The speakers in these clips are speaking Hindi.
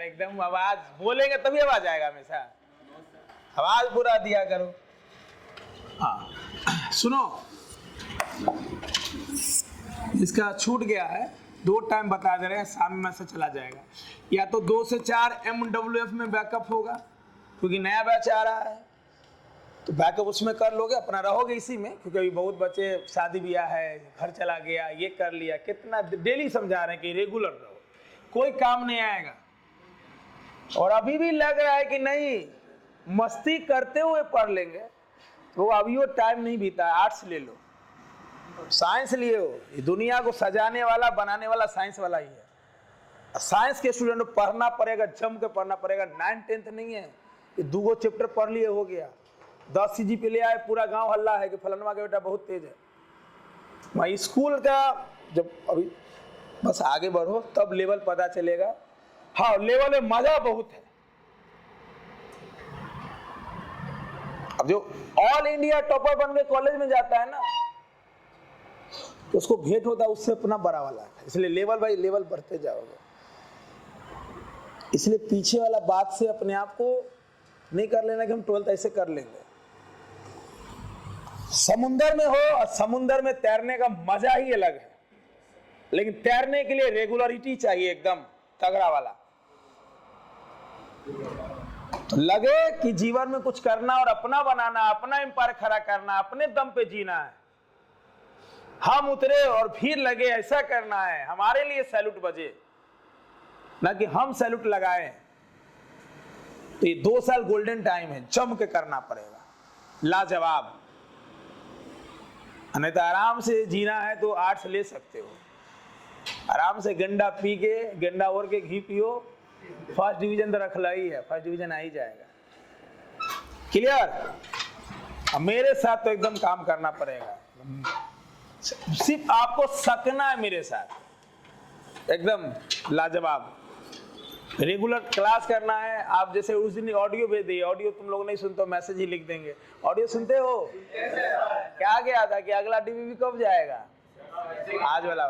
एकदम आवाज बोलेंगे तभी आवाज आएगा हमेशा, आवाज पूरा दिया करो। हाँ सुनो, इसका छूट गया है, 2 टाइम बता दे रहे हैं, शाम में से चला जाएगा। या तो 2 से 4 MWF में बैकअप होगा, क्योंकि नया बैच आ रहा है, तो बैकअप उसमें कर लोगे, अपना रहोगे इसी में। क्योंकि अभी बहुत बच्चे शादी ब्याह है, घर चला गया, ये कर लिया, कितना डेली समझा रहे हैं कि रेगुलर रहो, कोई काम नहीं आएगा। और अभी भी लग रहा है कि नहीं मस्ती करते हुए पढ़ लेंगे, तो अभी वो टाइम नहीं बीता। आर्ट्स ले लो, साइंस लिए हो, ये दुनिया को सजाने वाला बनाने वाला साइंस वाला ही है। साइंस के स्टूडेंट को पढ़ना पड़ेगा, जम के पढ़ना पड़ेगा। 9th 10th नहीं है कि 2 चैप्टर पढ़ लिए हो गया, 10 CGPA ले आए, पूरा गांव हल्ला है कि फलनवा का बेटा बहुत तेज है। वही स्कूल का जब अभी बस आगे बढ़ो तब लेवल पता चलेगा। हाँ लेवल में मजा बहुत है। अब जो ऑल इंडिया टॉपर बन के कॉलेज में जाता है ना, तो उसको भेंट होता है उससे अपना बड़ा वाला है। इसलिए लेवल बाई लेवल बढ़ते जाओगे। इसलिए पीछे वाला बात से अपने आप को नहीं कर लेना कि हम 12th ऐसे कर लेंगे। समुंदर में हो और समुंदर में तैरने का मजा ही अलग है, लेकिन तैरने के लिए रेगुलरिटी चाहिए, एकदम तगड़ा वाला। तो लगे कि जीवन में कुछ करना और अपना बनाना, अपना एम्पायर खड़ा करना, अपने दम पे जीना है। हम उतरे और फिर लगे ऐसा करना है, हमारे लिए सैल्यूट बजे, ना कि हम सैल्यूट लगाएं। तो ये 2 साल गोल्डन टाइम है, जम के करना पड़ेगा, लाजवाब। नहीं तो आराम से जीना है तो आर्ट्स ले सकते हो, आराम से गंडा पी के, गंडा और के घी पियो, फर्स्ट डिवीजन तो रख ला ही है, फर्स्ट डिवीजन आ ही जाएगा। क्लियर? अब मेरे साथ तो एकदम काम करना पड़ेगा, सिर्फ आपको सकना है मेरे साथ, एकदम लाजवाब। रेगुलर क्लास करना है। आप जैसे उस दिन ऑडियो भेज दिए, ऑडियो तुम लोग नहीं सुनते, मैसेज ही लिख देंगे। ऑडियो सुनते हो? क्या गया था कि अगला DBB कब जाएगा? आज वाला।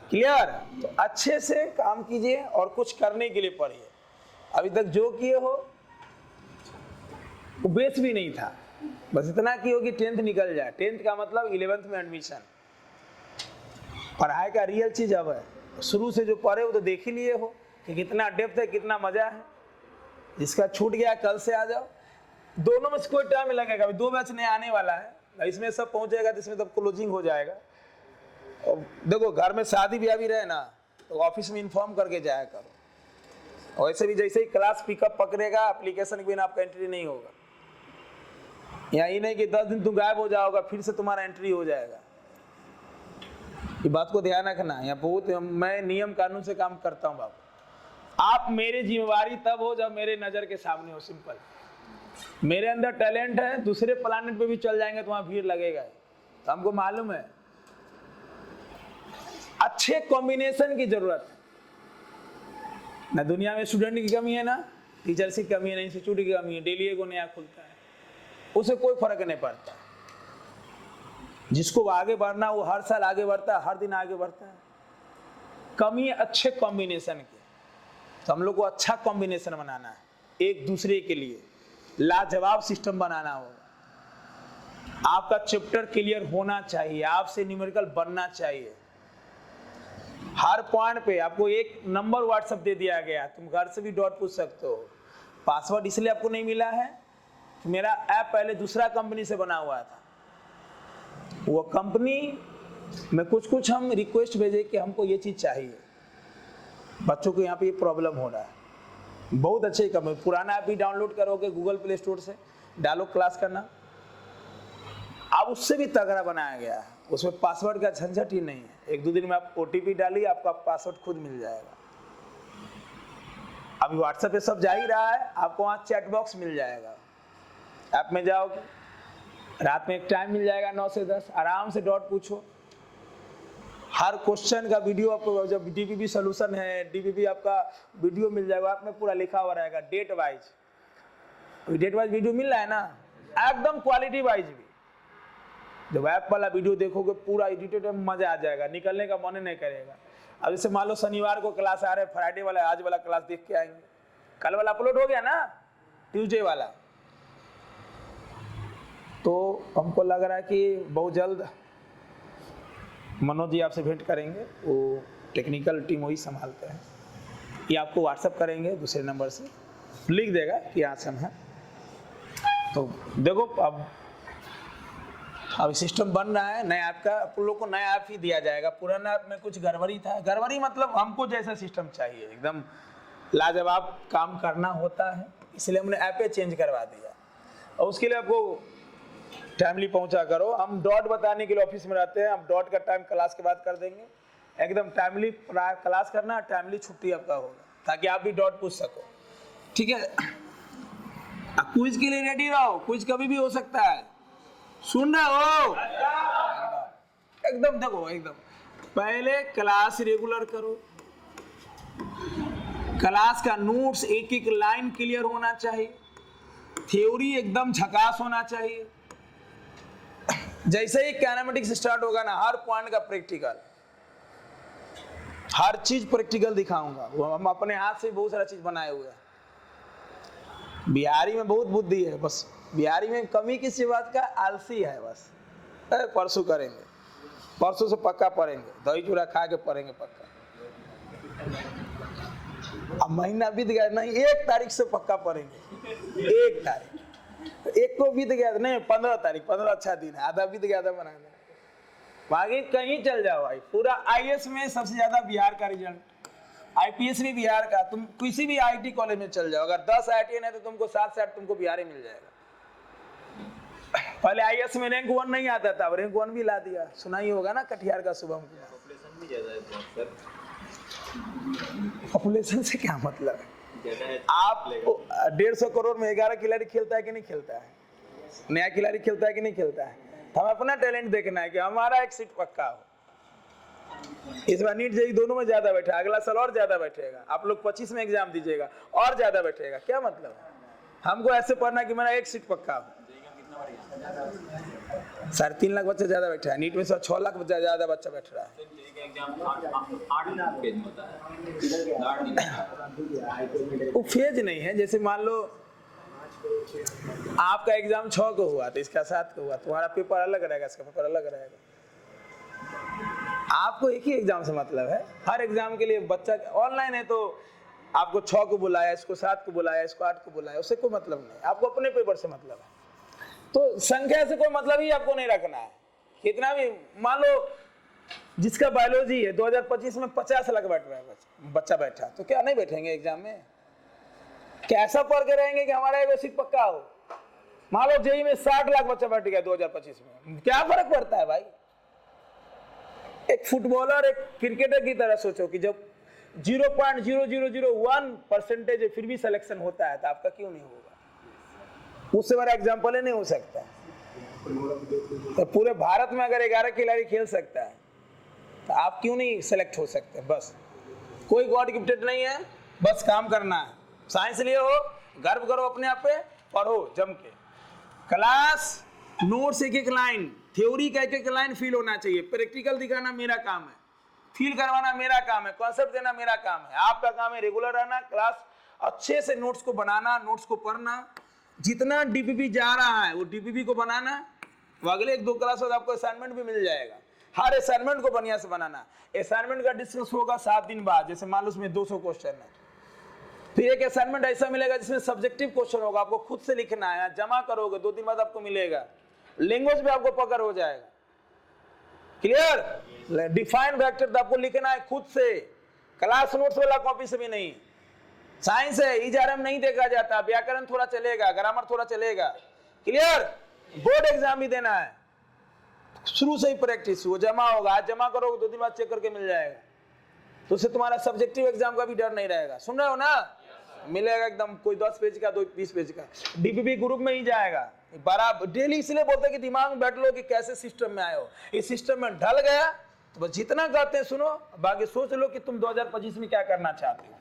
क्लियर? तो अच्छे से काम कीजिए और कुछ करने के लिए पढ़िए। अभी तक जो किए हो वो बेस भी नहीं था, बस इतना किए हो कि 10th निकल जाए। 10th का मतलब 11th में एडमिशन। पढ़ाई का रियल चीज अब है। शुरू से जो पढ़े हो तो देख ही लिए हो कि कितना डेप्थ है, कितना मजा है। जिसका छूट गया कल से आ जाओ। दोनों में से कोई टाइम लगेगा। अभी 2 बैच नए आने वाला है, इसमें सब पहुंचेगा तो इसमें तब क्लोजिंग हो जाएगा। और देखो घर में शादी ब्याह भी रहे ना, तो ऑफिस में इन्फॉर्म करके जाया करो। और ऐसे भी जैसे ही क्लास पिकअप पकड़ेगा, एप्लीकेशन के बिना आपका एंट्री नहीं होगा। यहाँ ही नहीं कि 10 दिन तुम गायब हो जाओगा, फिर से तुम्हारा एंट्री हो जाएगा। ये बात को ध्यान रखना। यहाँ बहुत मैं नियम कानून से काम करता हूँ बाबू। आप मेरी जिम्मेवारी तब हो जब मेरे नजर के सामने हो। सिंपल। मेरे अंदर टैलेंट है, दूसरे प्लानेट पे भी चल जाएंगे तो वहां भीड़ लगेगा, तो हमको मालूम है। अच्छे कॉम्बिनेशन की जरूरत है ना। दुनिया में स्टूडेंट की कमी है ना, टीचर्स की कमी है ना, इंस्टीट्यूट की कमी है। डेली एगो नया खुलता है, उसे कोई फर्क नहीं पड़ता। जिसको आगे बढ़ना वो हर साल आगे बढ़ता है, हर दिन आगे बढ़ता है। कमी है अच्छे कॉम्बिनेशन की। तो हम लोग को अच्छा कॉम्बिनेशन बनाना है, एक दूसरे के लिए लाजवाब सिस्टम बनाना होगा। आपका चैप्टर क्लियर होना चाहिए, आपसे न्यूमेरिकल बनना चाहिए। हर पॉइंट पे आपको एक नंबर व्हाट्सएप दे दिया गया, तुम घर से भी डॉट पूछ सकते हो। पासवर्ड इसलिए आपको नहीं मिला है, मेरा ऐप पहले दूसरा कंपनी से बना हुआ था। वो कंपनी में कुछ हम रिक्वेस्ट भेजे कि हमको ये चीज चाहिए, बच्चों को यहाँ पे ये प्रॉब्लम हो रहा है। बहुत अच्छे कंपनी, पुराना ऐप भी डाउनलोड करोगे गूगल प्ले स्टोर से, डालो क्लास करना। अब उससे भी तगड़ा बनाया गया है, उसमें पासवर्ड का झंझट ही नहीं है। 1-2 दिन में आप OTP डालिए, आपका पासवर्ड खुद मिल जाएगा। अभी व्हाट्सएप पे सब जा ही रहा है, आपको वहाँ चैट बॉक्स मिल जाएगा। ऐप में जाओगे, रात में एक टाइम मिल जाएगा 9 से 10, आराम से डॉट पूछो। हर क्वेश्चन का वीडियो आपको, जब DBB सोल्यूशन है, DBB आपका वीडियो मिल जाएगा, आप में पूरा लिखा हुआ रहेगा date wise. Date wise video मिल रहा है ना, एकदम क्वालिटी वाइज भी। जब ऐप वाला वीडियो देखोगे पूरा एडिटेड, मजा आ जाएगा, निकलने का मन नहीं करेगा। अब जैसे मान लो शनिवार को क्लास आ रहे हैं, फ्राइडे वाला आज वाला क्लास देख के आएंगे, कल वाला अपलोड हो गया ना, ट्यूसडे वाला, तो हमको लग रहा है कि बहुत जल्द मनोज जी आपसे भेंट करेंगे, वो टेक्निकल टीम वही संभालते हैं, ये आपको व्हाट्सएप करेंगे दूसरे नंबर से, लिख देगा कि यहाँ से हम हैं। तो देखो अब सिस्टम बन रहा है नया ऐप का, आप लोग को नया ऐप ही दिया जाएगा, पुराना ऐप में कुछ गड़बड़ी था, गड़बड़ी मतलब हमको जैसा सिस्टम चाहिए एकदम लाजवाब काम करना होता है, इसलिए हमने ऐपे चेंज करवा दिया, और उसके लिए आपको टाइमली पहुंचा करो। हम डॉट बताने के लिए ऑफिस में रहते हैं, हम डॉट का टाइम क्लास के बाद कर देंगे, एकदम टाइमली क्लास करना, टाइमली छुट्टी आपका होगा, ताकि आप भी डॉट पूछ सको, ठीक है। क्विज के लिए रेडी रहो, क्विज कभी भी हो सकता है, सुन रहे हो एकदम, देखो एकदम पहले क्लास रेगुलर करो, क्लास का नोट्स एक एक लाइन क्लियर होना चाहिए, थ्योरी एकदम झकास होना चाहिए, जैसे ही काइनेमेटिक्स स्टार्ट होगा ना, हर पॉइंट का प्रैक्टिकल, हर चीज प्रैक्टिकल दिखाऊंगा, वो हम अपने हाथ से बहुत सारा चीज बनाए हुए हैं। बिहारी में बहुत बुद्धि है, बस बिहारी में कमी किसी बात का, आलसी है बस। परसों करेंगे, परसों से पक्का पढ़ेंगे, दही चूड़ा खा के पढ़ेंगे पक्का। अब महीना बीत गया नहीं, 1 तारीख से पक्का पढ़ेंगे, 1 तारीख, एक को बीत गया नहीं, 15 तारीख, 15 अच्छा दिन है, आधा बीत गया था बनाने, बाकी कहीं चल जाओ भाई, पूरा आईएएस में सबसे ज्यादा बिहार का रिजल्ट, आईपीएस भी बिहार का, तुम किसी भी आईटी कॉलेज में चल जाओ, अगर 10 आईटीएन है तो तुमको 7 से 8 तुमको बिहार ही मिल जाएगा। पहले आईएएस में रैंक 1 नहीं आता था, अब रैंक 1 भी ला दिया, सुना ही होगा ना कटिहार का शुभम कुमार। पॉपुलेशन भी ज्यादा है सर, पॉपुलेशन से क्या मतलब है, आप 150 करोड़ में 11 खिलाड़ी खेलता है कि नहीं खेलता है, नया खिलाड़ी खेलता है कि नहीं खेलता है, हमें अपना टैलेंट देखना है कि हमारा एक सीट पक्का हो। इस बार नीट जेईई दोनों में ज्यादा बैठा, अगला साल और ज्यादा बैठेगा, आप लोग 25 में एग्जाम दीजिएगा और ज्यादा बैठेगा, क्या मतलब है, हमको ऐसे पढ़ना कि मेरा एक सीट पक्का हो। 3.5 लाख बच्चा ज्यादा बैठा है, नीट में 6 लाख बच्चा ज्यादा बच्चा बैठ रहा है। वो फेज नहीं है, जैसे मान लो आपका एग्जाम 6 को हुआ तो इसका 7 को हुआ, तुम्हारा पेपर अलग रहेगा, इसका पेपर अलग रहेगा, आपको एक ही एग्जाम से मतलब है, हर एग्जाम के लिए बच्चा ऑनलाइन है तो आपको 6 को बुलाया, इसको 7 को बुलाया, इसको 8 को बुलाया, उससे कोई मतलब नहीं, आपको अपने पेपर से मतलब है। तो संख्या से कोई मतलब ही आपको नहीं रखना है, कितना भी मान लो जिसका बायोलॉजी है 2025 में 50 लाख बैठ रहा है बच्चा बैठा, तो क्या नहीं बैठेंगे एग्जाम में, क्या ऐसा पढ़ के रहेंगे कि हमारा एक सीट पक्का हो। मान लो जेईई में 60 लाख बच्चा बैठ गया 2025 में, क्या फर्क पड़ता है भाई। एक फुटबॉलर एक क्रिकेटर की तरह सोचो कि जब 0.0001% है फिर भी सिलेक्शन होता है, तो आपका क्यों नहीं होगा, उससे बड़ा एग्जाम्पल ही नहीं हो सकता। तो पूरे भारत में अगर 11 खिलाड़ी खेल सकता है तो आप क्यों नहीं सेलेक्ट हो सकते। बस कोई गॉड गिफ्टेड नहीं है, बस काम करना है, साइंस लिए हो, गर्व करो अपने आप पे, पढ़ो जम के, क्लास नोट्स एक एक लाइन, थ्योरी का एक एक लाइन फील होना चाहिए, प्रैक्टिकल दिखाना मेरा काम है, फील करवाना मेरा काम है, कॉन्सेप्ट देना मेरा काम है, आपका काम है रेगुलर रहना, क्लास अच्छे से नोट्स को बनाना, नोट्स को पढ़ना, जितना डीपीपी जा रहा है वो डीपीपी को बनाना, वो अगले 1-2 क्लास बाद आपको असाइनमेंट भी मिल जाएगा, हर असाइनमेंट को बढ़िया से बनाना। असाइनमेंट का डिस्कस होगा 7 दिन बाद, जैसे मान लो उसमें 200 क्वेश्चन है, फिर एक असाइनमेंट ऐसा मिलेगा जिसमें सब्जेक्टिव क्वेश्चन होगा, आपको खुद से लिखना है, जमा करोगे 2 दिन बाद आपको मिलेगा, लैंग्वेज भी आपको पकड़ हो जाएगा, क्लियर। डिफाइन वेक्टर आपको लिखना है खुद से, क्लास नोट्स वाला कॉपी से भी नहीं। साइंस है, इजारम नहीं देखा जाता, व्याकरण थोड़ा चलेगा, ग्रामर थोड़ा चलेगा, क्लियर। बोर्ड एग्जाम भी देना है, शुरू से ही प्रैक्टिस, वो जमा होगा, आज जमा करोगे 2 दिन बाद चेक करके मिल जाएगा, तो उससे तुम्हारा सब्जेक्टिव एग्जाम का भी डर नहीं रहेगा। सुन रहे हो ना, मिलेगा एकदम, कोई 10 पेज का, 20 पेज का, डीपीपी ग्रुप में ही जाएगा बराबर। डेली इसलिए बोलते हैं कि दिमाग में बैठ लो कि कैसे सिस्टम में आए हो, इस सिस्टम में ढल गया तो बस जितना कहते हैं सुनो, बाकी सोच लो कि तुम 2025 में क्या करना चाहते हो,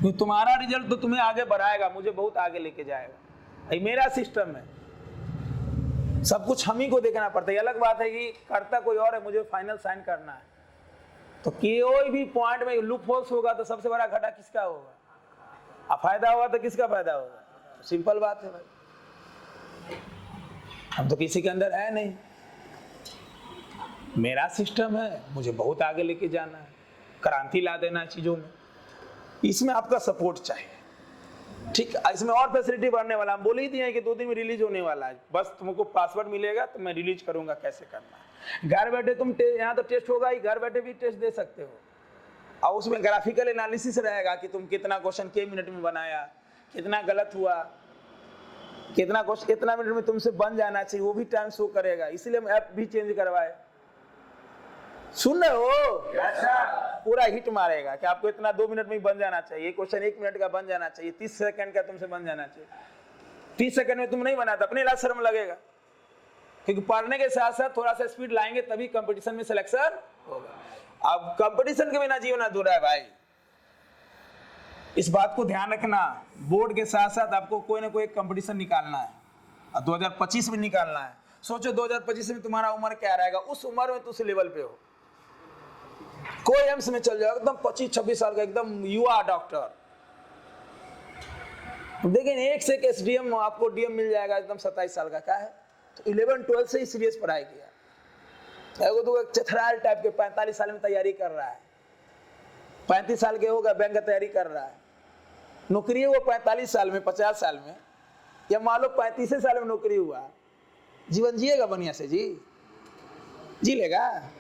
तो तुम्हारा रिजल्ट तो तुम्हें आगे बढ़ाएगा, मुझे बहुत आगे लेके जाएगा। ये मेरा सिस्टम है, सब कुछ हम ही को देखना पड़ता है। अलग बात है कि करता कोई और है, मुझे फाइनल साइन करना है, तो कोई भी पॉइंट में लूप होल्स होगा तो सबसे बड़ा घाटा किसका होगा? अब फायदा होगा तो किसका फायदा होगा? सिंपल बात है भाई, हम तो किसी के अंदर है नहीं, मेरा सिस्टम है, मुझे बहुत आगे लेके जाना है, क्रांति ला देना है चीजों में, इसमें आपका सपोर्ट चाहिए। ठीक, इसमें और फैसिलिटी बढ़ने वाला, हम बोल ही दिए कि 2 दिन में रिलीज होने वाला है, बस तुमको पासवर्ड मिलेगा तो मैं रिलीज करूंगा कैसे करना है। घर बैठे तुम यहाँ तो टेस्ट होगा ही, घर बैठे भी टेस्ट दे सकते हो, और उसमें ग्राफिकल एनालिसिस रहेगा कि तुम कितना क्वेश्चन के मिनट में बनाया, कितना गलत हुआ, कितना क्वेश्चन कितना मिनट में तुमसे बन जाना चाहिए, वो भी टाइम शो करेगा। इसलिए हम ऐप भी चेंज करवाए। सुन रहे हो? पूरा हिट मारेगा कि आपको इतना 2 मिनट में ही बन जाना चाहिए, क्वेश्चन 1 मिनट का बन जाना चाहिए, 30 सेकंड का तुमसे बन जाना चाहिए। 30 सेकंड में तुम नहीं बनाता, अपने लाज शर्म लगेगा, क्योंकि पढ़ने के साथ साथ थोड़ा सा स्पीड लाएंगे तभी कंपटीशन में सिलेक्शन होगा। अब कंपटीशन के बिना जीवन अधूरा है भाई, इस बात को ध्यान रखना। बोर्ड के साथ साथ आपको कोई ना कोई कंपटीशन निकालना है, और 2025 में निकालना है। सोचो 2025 में तुम्हारा उम्र क्या रहेगा, उस उम्र में तुम उस लेवल पे हो, कोई एम्स में चल जाओ, एकदम 25-26 साल का एकदम युवा डॉक्टर, लेकिन एक से एक एसडीएम आपको डीएम मिल जाएगा एकदम 27 साल का। क्या है? तो 11-12 से ही सीरियस पढ़ाई किया। एगो तो चथराल टाइप के 45 साल में तैयारी कर रहा है, 35 साल के होगा बैंक का तैयारी कर रहा है, नौकरी है वो 45 साल में 50 साल में, या मान लो 35 साल में नौकरी हुआ, जीवन जिएगा बढ़िया से? जी लेगा?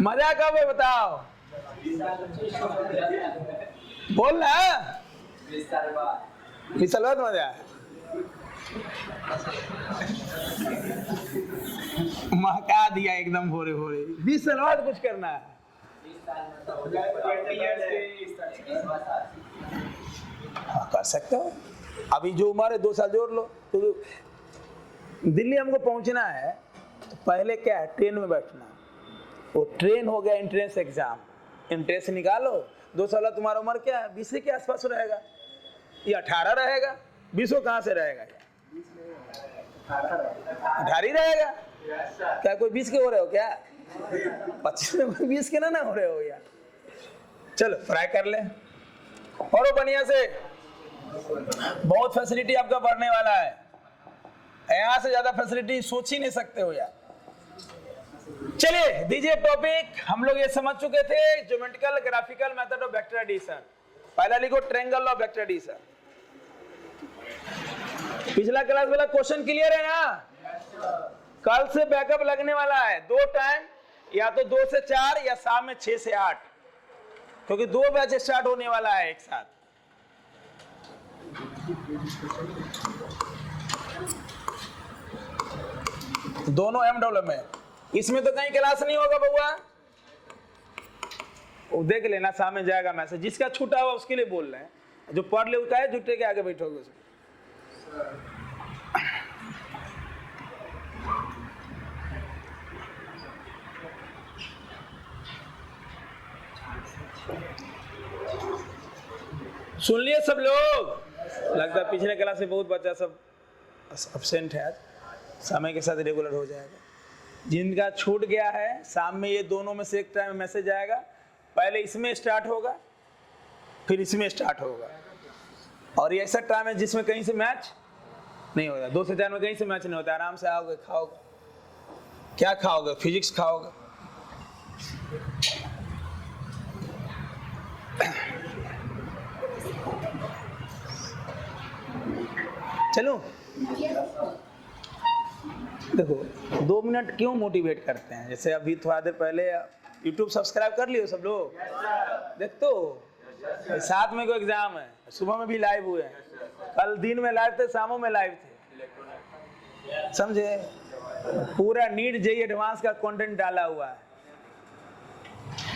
मजा कब है बताओ? बोल ना, 20 साल बाद मजा है। महका दिया एकदम भोरे भोरे, 20 साल बाद कुछ करना है। हाँ, कर सकते हो। अभी जो उम्र है 2 साल जोड़ लो। तो दिल्ली हमको पहुंचना है, तो पहले क्या है, ट्रेन में बैठना, वो ट्रेन हो गया एंट्रेंस एग्जाम, एंट्रेंस निकालो। 2 साल तुम्हारा उम्र क्या है, 20 के आसपास रहेगा या 18 रहेगा? 20 कहाँ से रहेगा? 18 ही रहेगा। क्या कोई 20 के हो रहे हो क्या? 25 में कोई 20 के ना हो रहे हो यार। चलो फ्राई कर ले, और बढ़िया से, बहुत फैसिलिटी आपका बढ़ने वाला है, यहाँ से ज्यादा फैसिलिटी सोच ही नहीं सकते हो यार। चलिए दीजिए टॉपिक। हम लोग ये समझ चुके थे, geometrical graphical method of vector addition. पहला लिखो ट्रायंगल ऑफ वेक्टर एडिशन। पिछला क्लास वाला क्वेश्चन क्लियर है ना? कल से बैकअप लगने वाला है 2 टाइम, या तो 2 से 4 या शाम में 6 से 8, क्योंकि 2 बैच स्टार्ट होने वाला है एक साथ। दोनों एमडब्ल्यू में, इसमें तो कहीं क्लास नहीं होगा बउआ, वो देख लेना, सामने जाएगा मैसेज। जिसका छूटा हुआ उसके लिए बोल रहे हैं, जो पढ़ ले उठा है जुटे के आगे बैठोगे उसमें। सुन लिए सब लोग? लगता है पिछले क्लास में बहुत बच्चा सब एब्सेंट है, आज समय के साथ रेगुलर हो जाएगा। जिनका छूट गया है, शाम में ये दोनों में से एक टाइम मैसेज आएगा, पहले इसमें स्टार्ट होगा फिर इसमें स्टार्ट होगा, और ये ऐसा टाइम है जिसमें कहीं से मैच नहीं होता। 2 से 4 में कहीं से मैच नहीं होता। आराम से आओगे, खाओगे, क्या खाओगे? फिजिक्स खाओगे। चलो देखो, 2 मिनट क्यों मोटिवेट करते हैं? जैसे अभी थोड़ा देर पहले YouTube सब्सक्राइब कर लियो सब लोग, देख तो साथ में कोई एग्जाम है, सुबह में भी लाइव हुए हैं, कल दिन में लाइव थे, शामों में लाइव थे, समझे? पूरा नीट जेईई एडवांस का कंटेंट डाला हुआ है,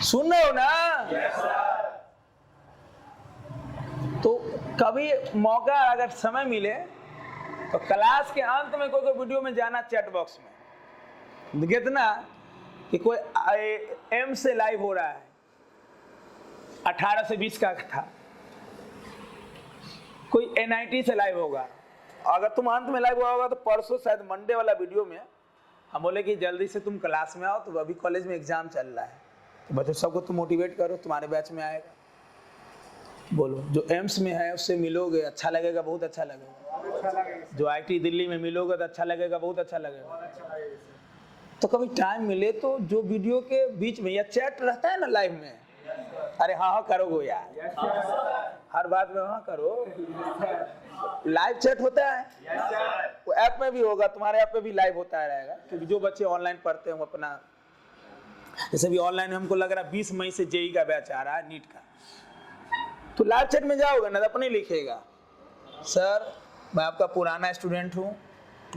सुन रहे हो ना? तो कभी मौका अगर समय मिले तो क्लास के अंत में कोई वीडियो में जाना, चैट बॉक्स में कितना कि कोई एम से लाइव हो रहा है, 18 से 20 का था, कोई NIT से लाइव होगा। अगर तुम अंत में लाइव हुआ होगा तो परसों शायद मंडे वाला वीडियो में हम बोले कि जल्दी से तुम क्लास में आओ, तो अभी कॉलेज में एग्जाम चल रहा है, तो बच्चों सबको तुम मोटिवेट करो, तुम्हारे बैच में आएगा। बोलो, जो एम्स में है उससे मिलोगे, अच्छा लगेगा, बहुत अच्छा लगेगा। जो IIT दिल्ली में मिलोगे तो अच्छा लगेगा, बहुत अच्छा लगेगा। तो कभी टाइम मिले तो जो वीडियो के बीच में या चैट रहता है ना लाइव में, अरे हाँ करोगे यार, हर बात में हाँ करो। लाइव चैट होता है, वो ऐप में भी होगा, तुम्हारे ऐप पे भी लाइव होता रहेगा, क्योंकि जो बच्चे ऑनलाइन पढ़ते हैं वो अपना, जैसे भी ऑनलाइन हमको लग रहा है 20 मई से JEE का बैच आ रहा है, नीट का, तो लाइव चैट में जाओगे ना तो अपने लिखेगा, सर मैं आपका पुराना स्टूडेंट हूँ,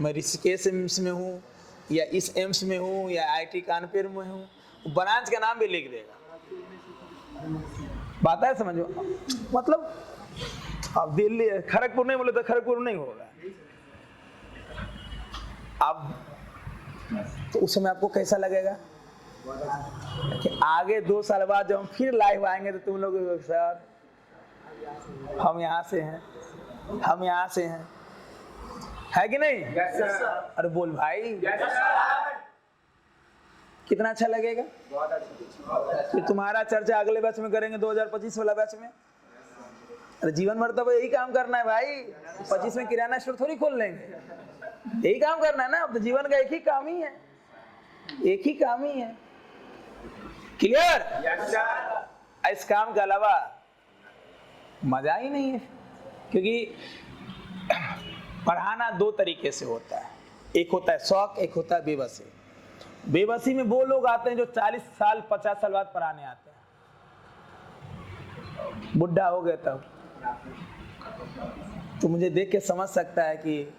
मैं ऋषिकेश एम्स में हूँ या इस एम्स में हूँ या IIT कानपुर में हूँ, ब्रांच का नाम भी लिख देगा। बात है समझो, मतलब अब दिल्ली खड़गपुर नहीं बोले तो खड़गपुर नहीं होगा। अब तो उस समय आपको कैसा लगेगा कि आगे 2 साल बाद जब हम फिर लाइव आएंगे तो तुम लोग, सर हम यहाँ से हैं, हम यहाँ से हैं, है कि नहीं? अरे बोल भाई, कितना अच्छा लगेगा। फिर तुम्हारा चर्चा अगले बैच में करेंगे, 2025 वाला बैच में। अरे जीवन भर तो यही काम करना है भाई, 25 में किराना स्टोर थोड़ी खोल लेंगे, यही काम करना है ना। अब तो जीवन का एक ही काम ही है, एक ही काम ही है। क्लियर? इस काम के अलावा मजा ही नहीं है, क्योंकि पढ़ाना 2 तरीके से होता है, एक होता है शौक, एक होता है बेबसी। बेबसी में वो लोग आते हैं जो 40 साल 50 साल बाद पढ़ाने आते हैं, बुढ़ा हो गए तब। तो मुझे देख के समझ सकता है कि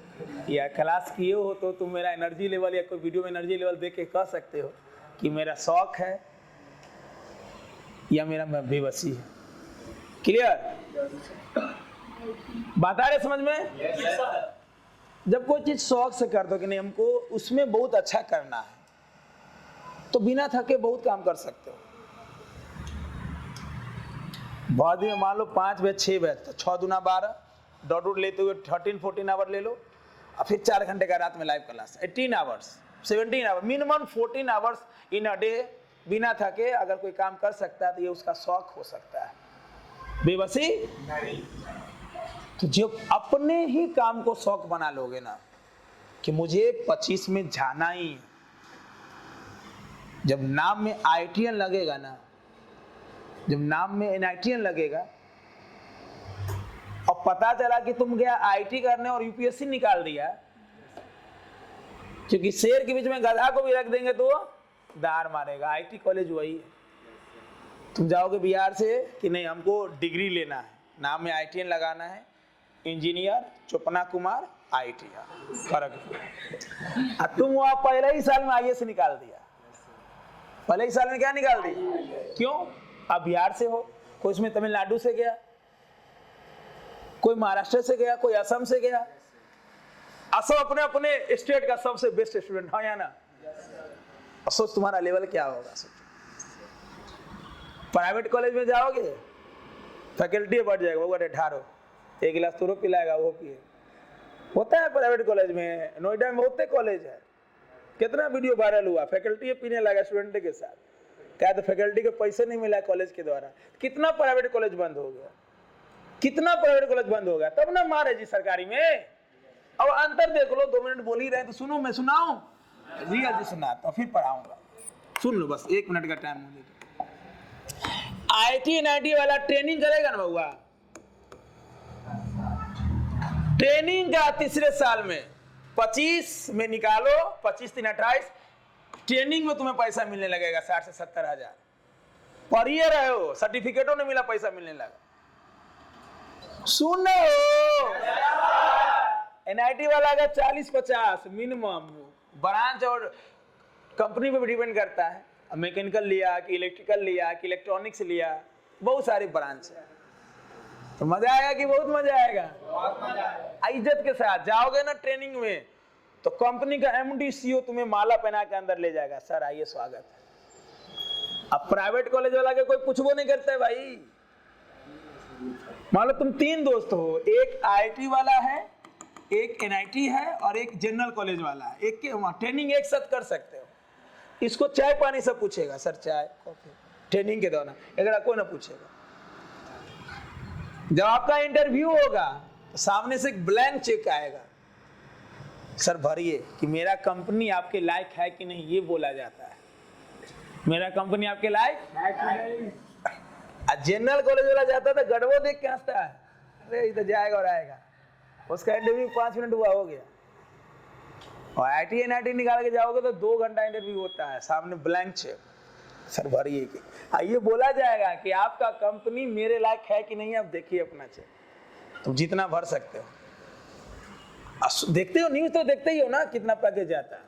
या क्लास किए हो तो तुम मेरा एनर्जी लेवल या कोई वीडियो में एनर्जी लेवल देख के कह सकते हो कि मेरा शौक है या मेरा बेबसी है। क्लियर? बात आ रही समझ में? जब कोई चीज शौक से कर दो कि नहीं हमको उसमें बहुत अच्छा करना है, तो बिना थके बहुत काम कर सकते हो। बहुत दिन मान लो 5 बैच 6 बैच, तो 6 दूना 12, डॉट लेते हुए 13-14 आवर ले लो, और फिर 4 घंटे का रात में live class, 18 hours 17 hours, minimum 14 hours in a day बिना थके अगर कोई काम कर सकता है तो ये उसका शौक हो सकता है, बेबसी नहीं। तो जब अपने ही काम को शौक बना लोगे ना कि मुझे 25 में जाना ही है, जब नाम में IITian लगेगा ना, जब नाम में NITian लगेगा और पता चला कि तुम गया IIT करने और UPSC निकाल दिया, क्योंकि शेर के बीच में गधा को भी रख देंगे तो दार मारेगा। IIT कॉलेज वही है, तुम जाओगे बिहार से कि नहीं हमको डिग्री लेना है, नाम में IITian लगाना है, इंजीनियर चोपना कुमार IITian खड़गपुर, तुम वहां पहले ही साल में IAS निकाल दिया, पहले ही साल में क्या निकाल दी? क्यों? आप बिहार से हो, कोई इसमें तमिलनाडु से गया, कोई महाराष्ट्र से गया, कोई असम से गया, असम अपने अपने स्टेट का सबसे बेस्ट स्टूडेंट है या ना? सोच तुम्हारा लेवल क्या होगा। प्राइवेट कॉलेज में जाओगे फैकल्टी बढ़ जाएगा, वो ढारो 1 गिलास तो पिलाएगा वो पिए, होता है प्राइवेट कॉलेज में। नोएडा में होते कॉलेज है, कितना वीडियो वायरल हुआ, फैकल्टी पीने लगा स्टूडेंट के साथ, क्या तो फैकल्टी के पैसे नहीं मिला कॉलेज के द्वारा। कितना प्राइवेट कॉलेज बंद हो गया, कितना प्राइवेट कॉलेज बंद हो गया, तब ना मारे जी सरकारी में। अब अंतर देख लो, 2 मिनट बोल ही रहे तो सुनो, मैं सुनाऊं? रिया जी सुनाता तो फिर पढ़ाऊंगा, सुन लो बस 1 मिनट का टाइम मुझे। IIT NIT वाला ट्रेनिंग करेगा ना बउआ, ट्रेनिंग का 3रे साल में 25 में निकालो, 25 3 28, ट्रेनिंग में तुम्हें पैसा मिलने लगेगा 60 से 70 हजार पर ईयर है, हो सर्टिफिकेटों ने मिला, पैसा मिलने लगा। सुन NIT वाला का 40-50 मिनिमम, ब्रांच और कंपनी पे भी डिपेंड करता है, मैकेनिकल लिया कि इलेक्ट्रिकल लिया कि इलेक्ट्रॉनिक्स लिया, बहुत सारे ब्रांच है। तो मजा आएगा कि बहुत मजा आएगा, इज्जत के साथ जाओगे ना ट्रेनिंग में, तो कंपनी का MD CEO तुम्हें माला पहना के अंदर ले जाएगा, सर आइए स्वागत है। अब प्राइवेट कॉलेज वाला के कोई पूछबो नहीं करता है भाई। मान लो तुम 3 दोस्त हो, एक IIT वाला है, एक एनआईटी है और एक जनरल कॉलेज वाला है, एक के वहाँ ट्रेनिंग एक साथ कर सकते हो। इसको चाय पानी सब पूछेगा, सर चाय कॉफी, ट्रेनिंग के दौरान अगर कोई ना पूछेगा। जब आपका इंटरव्यू होगा तो सामने से एक ब्लैंक चेक आएगा, सर भरिए कि मेरा कंपनी आपके लायक है कि नहीं, ये बोला जाता है, मेरा कंपनी आपके लायक है कि नहीं। जनरल कॉलेज वाला जाता था गड़बड़ देख के हंसता है, अरे इधर जाएगा और आएगा, उसका इंटरव्यू 5 मिनट हुआ हो गया। और आईटी एनआईटी निकाल के जाओगे तो 2 घंटा इंटरव्यू होता है, सामने ब्लैंक चेक, सर भरिए कि ये बोला जाएगा कि आपका कंपनी मेरे लायक है कि नहीं, आप देखिए अपना चेक, तुम जितना भर सकते हो। देखते हो न्यूज तो देखते ही हो ना कितना पैकेज जाता है।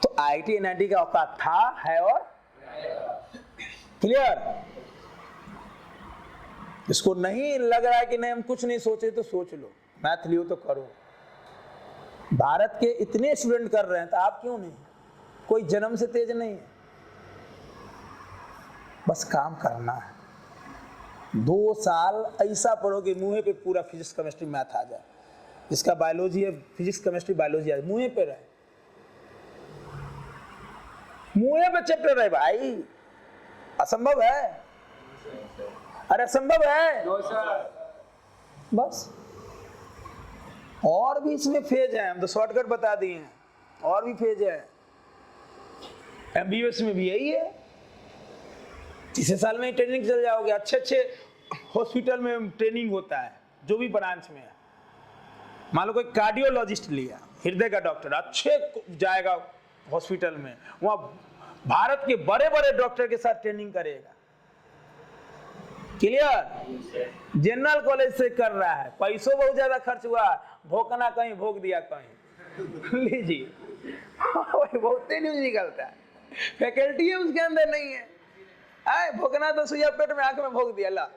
तो आईटी एनआईटी का औकात था, है और क्लियर। इसको नहीं लग रहा है कि नहीं हम कुछ नहीं सोचे तो सोच लो, मैथ लियो तो करो। भारत के इतने स्टूडेंट कर रहे हैं तो आप क्यों नहीं? कोई जन्म से तेज नहीं है, बस काम करना है। 2 साल ऐसा पढ़ोगे मुंह पे पूरा फिजिक्स केमिस्ट्री मैथ आ जाए, जिसका बायोलॉजी है फिजिक्स केमिस्ट्री बायोलॉजी आ जाए, मुंह पे रहे, मुंह पे चैप्टर रहे भाई। असंभव है? अरे असंभव है बस। और भी इसमें फेज है, हम तो शॉर्टकट बता दिए हैं, और भी फेज है। एमबीबीएस में भी यही है, 3 साल में ट्रेनिंग चल जाओगे। अच्छे हॉस्पिटल में ट्रेनिंग होता है, जो भी ब्रांच में है। मान लो कोई कार्डियोलॉजिस्ट लिया, हृदय का डॉक्टर, अच्छे जाएगा हॉस्पिटल में, वहां भारत के बड़े बड़े डॉक्टर के साथ ट्रेनिंग करेगा। क्लियर? जनरल कॉलेज से कर रहा है, पैसों बहुत ज्यादा खर्च हुआ, भोकना कहीं भोग दिया कहीं, लीजिए बहुत ही न्यूज निकलता है। फैकल्टी है उसके अंदर नहीं है, आए भोगना तो सुइया पेट में आंख में भोग दिया ला।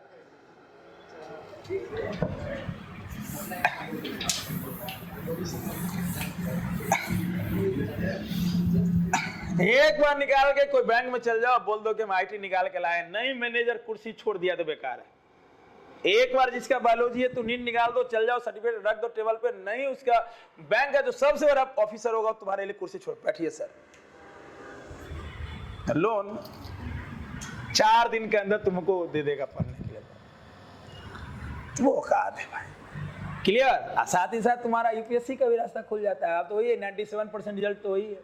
एक बार निकाल के कोई बैंक में चल जाओ, बोल दो कि हम आईटी निकाल के लाए, नहीं मैनेजर कुर्सी छोड़ दिया तो बेकार है। एक बार जिसका बायोलॉजी है तो नीट निकाल दो, चल जाओ सर्टिफिकेट रख दो टेबल पे, नहीं उसका बैंक का जो सबसे बड़ा ऑफिसर होगा तुम्हारे लिए कुर्सी छोड़, बैठिए सर, लोन 4 दिन के अंदर तुमको दे देगा पढ़ने के लिए, वो औकात है भाई। क्लियर? साथ ही साथ तुम्हारा यूपीएससी का भी रास्ता खुल जाता है। आप तो वही है 97% रिजल्ट तो वही है।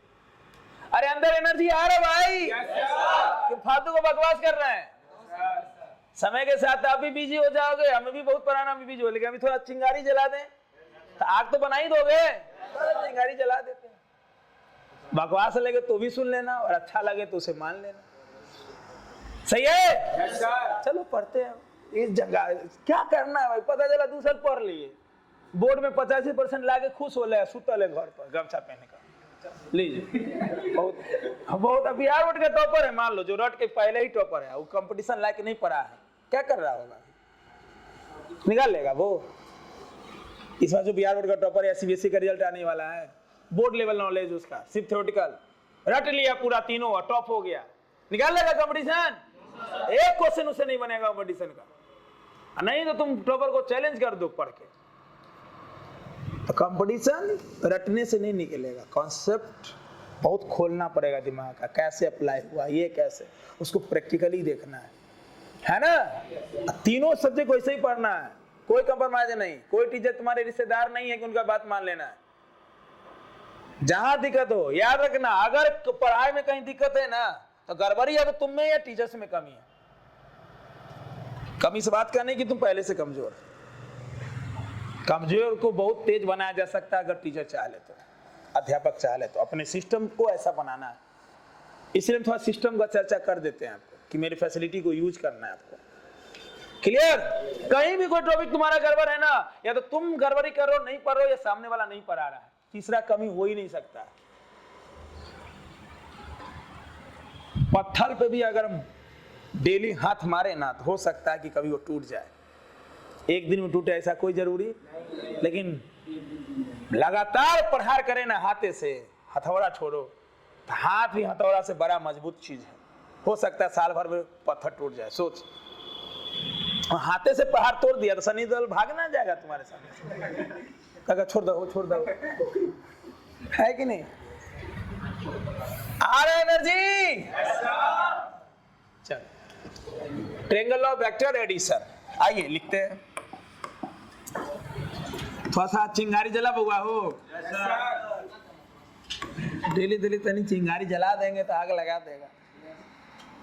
अरे अंदर एनर्जी आ रहा भाई, कि फालतू को बकवास कर रहे हैं। समय के साथ आप भी बिजी हो जाओगे, हमें भी बहुत पुराना भी बिजी हो, लेकिन अभी थोड़ा चिंगारी जला दें तो आग तो बना ही दोगे, चिंगारी जला देते हैं। बकवास लगे तो भी सुन लेना, और अच्छा लगे तो उसे मान लेना। सही है? चलो पढ़ते हैं। इस जगह क्या करना है भाई, पता चला 2 साल पढ़ लिए, बोर्ड में 85% लाके खुश हो ले, सुतल है घर पर गमछा पहने का, लीजिए बहुत अभी यार रोड के टॉपर है, मान लो जो रोड के पहले ही टॉपर है, वो कंपटीशन लाके नहीं पढ़ा है, क्या कर रहा होगा? निकाल लेगा वो। इस बार जो बिहार बोर्ड का टॉपर है, सीबीएसई का रिजल्ट आने वाला है, बोर्ड लेवल नॉलेज उसका सिर्फ थ्योरेटिकल रट लिया पूरा, तीनों टॉप हो गया, निकाल लेगा कंपटीशन। एक क्वेश्चन उसे नहीं बनेगा कंपटीशन का, नहीं तो तुम टॉपर को चैलेंज कर दो पढ़ के। तो कंपटीशन रटने से नहीं निकलेगा, कॉन्सेप्ट बहुत खोलना पड़ेगा दिमाग का, कैसे अप्लाई हुआ, ये कैसे, उसको प्रैक्टिकली देखना है ना। तीनों सब्जेक्ट वैसे ही पढ़ना है, कोई कंप्रोमाइज नहीं, कोई टीचर तुम्हारे रिश्तेदार नहीं है कि उनका बात मान लेना है। जहां दिक्कत हो याद रखना, अगर पढ़ाई में कहीं दिक्कत है ना तो गड़बड़ी है तो तुम में या टीचर्स में कमी है। कमी से बात करने की तुम पहले से कमजोर, कमजोर को बहुत तेज बनाया जा सकता है अगर टीचर चाहे तो, अध्यापक चाहे तो। अपने सिस्टम को ऐसा बनाना है, इसलिए हम थोड़ा सिस्टम का चर्चा कर देते हैं आपको कि मेरी फैसिलिटी को यूज करना है आपको। क्लियर? कहीं भी कोई टॉपिक तुम्हारा गड़बड़ है ना, या तो तुम गड़बड़ी कर रहे हो, नहीं पढ़ रहे हो, या सामने वाला नहीं पढ़ा रहा है, तीसरा कमी हो ही नहीं सकता। पत्थर पे भी अगर हम डेली हाथ मारे ना तो हो सकता है कि कभी वो टूट जाए, एक दिन में टूटे ऐसा कोई जरूरी नहीं, लेकिन लगातार प्रहार करें ना हाथे से, हथौड़ा छोड़ो, तो हाथ भी हथौड़ा से बड़ा मजबूत चीज है, हो सकता है साल भर में पत्थर टूट जाए। सोच हाथे से पहाड़ तोड़ दिया तो सनी देओल भाग ना जाएगा तुम्हारे सामने। कहा छोड़ दो है कि नहीं? आ रहा एनर्जी। चल, ट्रायंगल ऑफ वेक्टर एडिशन, आइए लिखते हैं। थोड़ा सा चिंगारी जला हुआ हो, डेली तनी चिंगारी जला देंगे तो आग लगा देगा।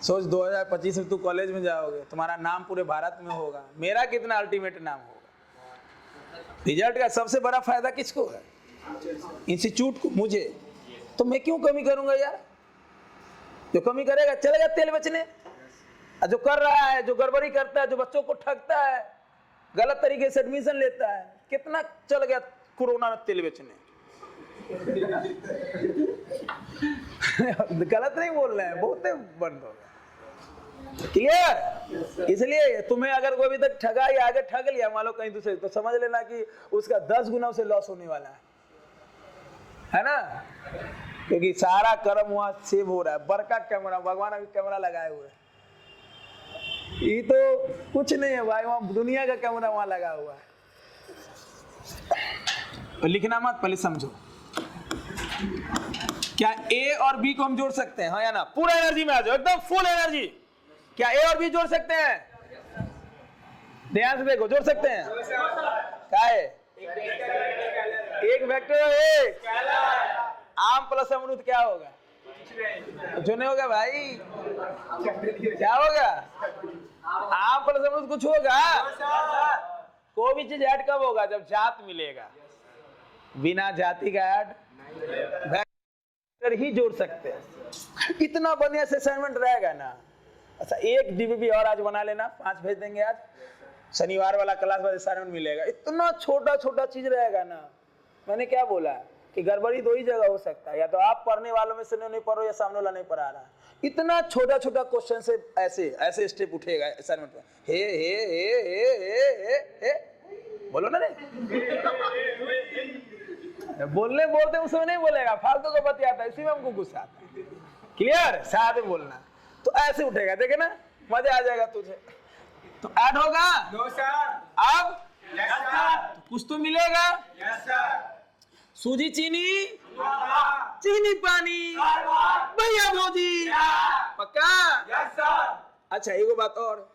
सोच 2025 में तू कॉलेज में जाओगे, तुम्हारा नाम पूरे भारत में होगा, मेरा कितना अल्टीमेट नाम होगा। रिजल्ट का सबसे बड़ा फायदा किसको है? इंस्टीट्यूट को, मुझे। तो मैं क्यों कमी करूंगा यार? जो कमी करेगा चलेगा तेल बेचने, और जो कर रहा है, जो गड़बड़ी करता है, जो बच्चों को ठगता है, गलत तरीके से एडमिशन लेता है, कितना चल गया कोरोना में तेल बेचने। गलत नहीं बोल रहे हैं, बहुत बंद हो गया। क्लियर? इसलिए तुम्हें अगर कोई अभी तक ठगा या आगे ठग लिया मान लो कहीं दूसरे, तो समझ लेना कि उसका 10 गुना उसे लॉस होने वाला है ना? क्योंकि सारा कर्म वहां सेव हो रहा है। बड़का कैमरा, भगवान अभी कैमरा लगाए हुए, ये तो कुछ नहीं है भाई, वहां दुनिया का कैमरा वहां लगा हुआ है। तो लिखना मत, पहले समझो। क्या ए और बी को हम जोड़ सकते हैं? हाँ या ना? पूरा एनर्जी में आ जाओ, एकदम फुल एनर्जी। क्या ए और बी जोड़ सकते हैं? ध्यान से देखो, जोड़ सकते हैं? क्या है? एक वेक्टर ए, आम प्लस अमरूद क्या होगा? कुछ नहीं होगा भाई। क्या होगा? आम प्लस अमरूद कुछ होगा? कोई भी चीज ऐड कब होगा? जब जात मिलेगा। बिना जाति का ऐड वेक्टर ही जोड़ सकते हैं। इतना बढ़िया से असाइनमेंट रहेगा ना। अच्छा, एक डीबीबी और आज बना लेना, 5 भेज देंगे आज। शनिवार वाला क्लास वाला असाइनमेंट मिलेगा। इतना छोटा चीज रहेगा ना। मैंने क्या बोला कि गड़बड़ी 2 ही जगह हो सकता है, या तो आप पढ़ने वालों में से नहीं पढ़ रहे, या सामने वाला नहीं पढ़ा रहा। इतना छोटा क्वेश्चन से ऐसे स्टेप उठेगा असाइनमेंट में। हे बोलो ना, नहीं बोलते उसमें नहीं बोलेगा, फालतू को बतियाता है, इसी में हमको गुस्सा आता है। क्लियर? साथ में बोलना, तो ऐसे उठेगा, देखे ना, मजा आ जाएगा तुझे। तो ऐड होगा? No sir. अब यस सर। तो कुछ तो मिलेगा? Yes sir. सूजी चीनी, चीनी पानी, भैया भौजी, पक्का? Yes sir. अच्छा, एक बात और,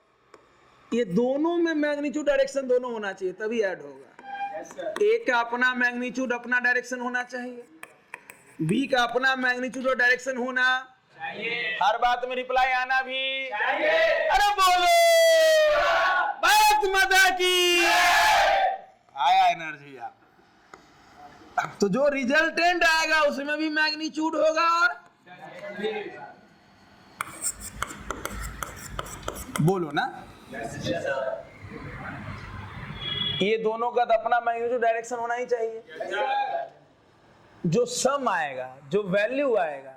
ये दोनों में मैग्नीट्यूड डायरेक्शन दोनों होना चाहिए, तभी ऐड होगा। ए का अपना मैग्नीट्यूड अपना डायरेक्शन होना चाहिए, बी का अपना मैग्नीट्यूड और डायरेक्शन होना चाहिए। हर बात में रिप्लाई आना भी चाहिए। अरे बोलो भारत माता की। आया एनर्जी। तो जो रिजल्टेंट आएगा उसमें भी मैग्नीट्यूड होगा और बोलो ना। ये दोनों का अपना मैग्नीट्यूड डायरेक्शन होना ही चाहिए। जो सम आएगा, जो वैल्यू आएगा,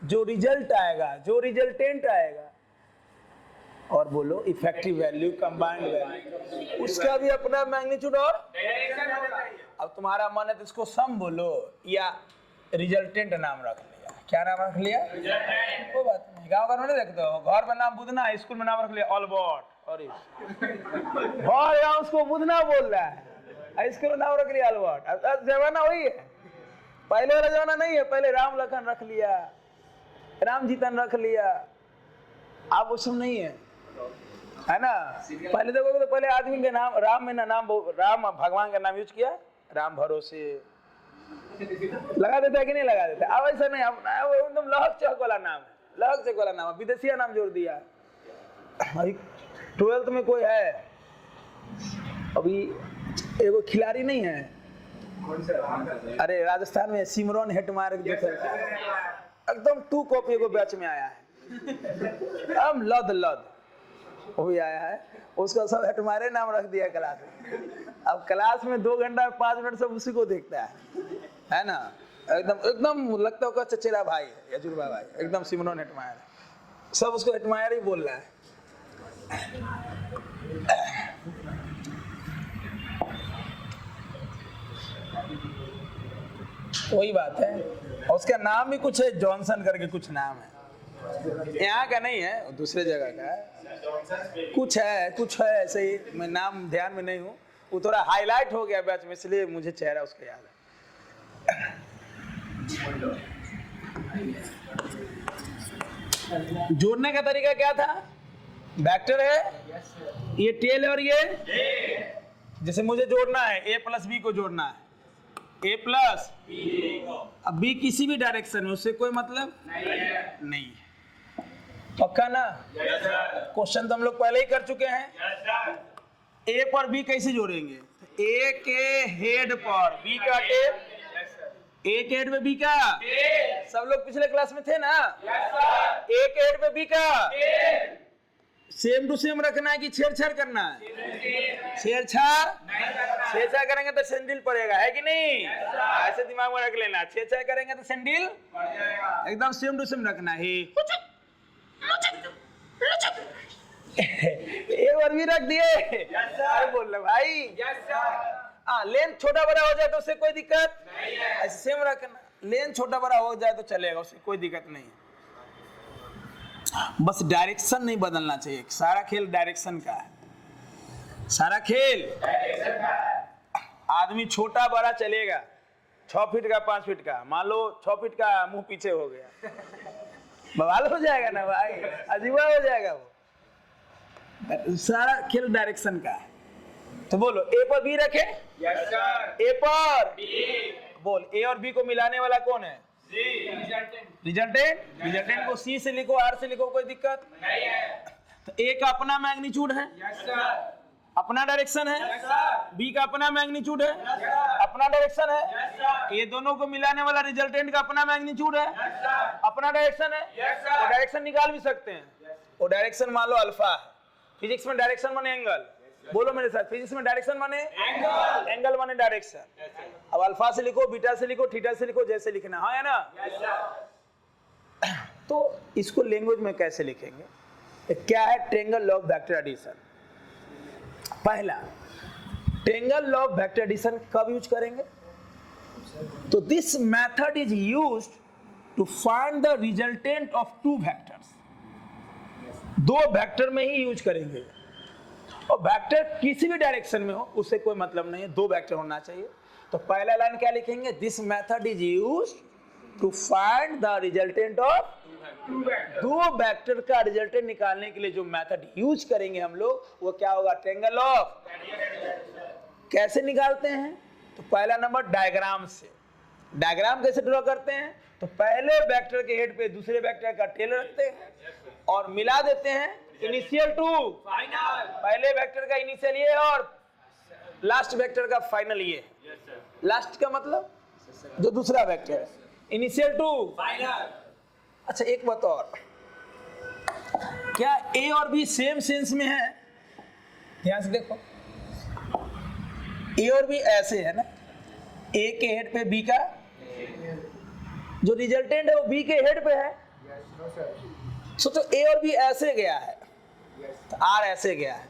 जो रिजल्ट आएगा, जो रिजल्टेंट आएगा, और बोलो इफेक्टिव वैल्यू, कंबाइंड वैल्यू, उसका भी अपना मैग्नीट्यूड और डायरेक्शन होना चाहिए। अब तुम्हारा मन है तो इसको सम बोलो या रिजल्टेंट नाम रख लिया। क्या नाम रख लिया? रिजल्टेंट। कोई बात नहीं, गाँव घर में नहीं देखते हो, घर में नाम बुधना, स्कूल में नाम रख लिया ऑलबर्ट, और यहाँ उसको बुधना बोल रहा है, स्कूल में नाम रख लिया ऑलबर्ट। अब जमाना वही है, पहले वाला जमाना नहीं है। पहले राम लखन रख लिया, राम जीतन रख लिया, अब वो सब नहीं है ना। पहले देखोगे तो पहले आदमी के नाम राम में ना नाम, राम भगवान का नाम यूज किया, राम भरोसे लगा देता है कि नहीं लगा देता। अब ऐसा नहीं, अब एकदम लहक चहक वाला नाम है, लहक चहक वाला नाम है, विदेशिया नाम जोड़ दिया। अभी 12th में कोई है, अभी एगो खिलाड़ी नहीं है, अरे राजस्थान में सिमरन हेटमायर जो एकदम 2 कॉपी एगो बैच में आया है, हम लद वो भी आया है, उसका सब हेटमारे नाम रख दिया क्लास में। अब क्लास में 2 घंटा 5 मिनट सब उसी को देखता है ना। एकदम लगता होगा चचेरा भाई है, यजुर्बा भाई, एकदम सिमरन हेटमायर, सब उसको हेटमायर ही बोल रहा है। वही बात है। और उसका नाम भी कुछ है, जॉनसन करके कुछ नाम है। यहाँ का नहीं है, दूसरे जगह का है। कुछ है ऐसे ही, मैं नाम ध्यान में नहीं हूँ, वो थोड़ा हाईलाइट हो गया बैच में, इसलिए मुझे चेहरा उसका याद है। जोड़ने का तरीका क्या था? वेक्टर है, ये टेल और ये, जैसे मुझे जोड़ना है a प्लस बी को जोड़ना है, a प्लस अब b किसी भी डायरेक्शन में, उससे कोई मतलब नहीं है। पक्का ना? क्वेश्चन तो हम लोग पहले ही कर चुके हैं। a पर b कैसे जोड़ेंगे? a के हेड पर b का टेल, a के हेड पे b का, सब लोग पिछले क्लास में थे ना? a के हेड पे b का सेम टू सेम रखना है कि छेड़छाड़ करना है? छेड़छाड़ करेंगे तो सैंडल पड़ेगा, है कि नहीं? ऐसे दिमाग में रख लेना, छेड़छाड़ करेंगे तो सैंडल एकदम सेम टू सेम रखना है। एक बार भी रख दिए, अरे बोल रहे भाई। लेंथ छोटा बड़ा हो जाए तो उससे कोई दिक्कत नहीं है, ऐसे सेम रखना। लेंथ छोटा बड़ा हो जाए तो चलेगा, उससे कोई दिक्कत नहीं है, बस डायरेक्शन नहीं बदलना चाहिए। सारा खेल डायरेक्शन का है, सारा खेल आदमी छोटा बड़ा चलेगा, 6 फीट का 5 फीट का, मान लो 6 फीट का मुंह पीछे हो गया, बवाल हो जाएगा ना भाई, अजीबा हो जाएगा वो। सारा खेल डायरेक्शन का है। तो बोलो ए पर बी रखे, ए पर बोल, ए और बी को मिलाने वाला कौन है? रिजल्टेंट को सी से लिखो, आर से लिखो, कोई दिक्कत नहीं है। तो ए का अपना मैग्नीट्यूड है, अपना डायरेक्शन है, बी का अपना मैग्नीट्यूड है, अपना डायरेक्शन है, ये दोनों को मिलाने वाला रिजल्टेंट का अपना मैग्नीट्यूड है, अपना डायरेक्शन है। वो डायरेक्शन निकाल भी सकते हैं, वो डायरेक्शन मान लो अल्फा है। फिजिक्स में डायरेक्शन माने एंगल, बोलो मेरे साथ, फिजिक्स में डायरेक्शन माने एंगल माने डायरेक्शन। अब अल्फा से लिखो, बीटा से लिखो, थीटा से लिखो, जैसे लिखना है, या ना? तो इसको लैंग्वेज में कैसे लिखेंगे? क्या है triangle law of vector addition? पहला, triangle law of vector addition कब यूज करेंगे? तो this method is used to find the resultant of two vectors. दो वेक्टर में ही यूज करेंगे, और वेक्टर किसी भी डायरेक्शन में हो उससे कोई मतलब नहीं है, दो वेक्टर होना चाहिए। तो पहला लाइन क्या लिखेंगे? This method is used to find the resultant of, दो वेक्टर का रिजल्टेंट निकालने के लिए जो मेथड यूज करेंगे हम लोग, वो क्या होगा? Triangle of. कैसे निकालते हैं? तो पहला नंबर डायग्राम से। डायग्राम कैसे ड्रॉ करते हैं? तो पहले वेक्टर के हेड पे दूसरे वेक्टर का टेल रखते हैं और मिला देते हैं इनिशियल टू फाइनल। पहले वेक्टर का इनिशियल ये और लास्ट वेक्टर का फाइनल ये। लास्ट का मतलब जो दूसरा वेक्टर है, इनिशियल टू फाइनल। अच्छा एक बात और, क्या ए और बी सेम सेंस में है? ध्यान से देखो, ए और बी ऐसे है ना, ए के हेड पे बी का जो रिजल्टेंट है वो बी के हेड पे है। सोचो ए और बी ऐसे गया है, तो आर ऐसे गया है,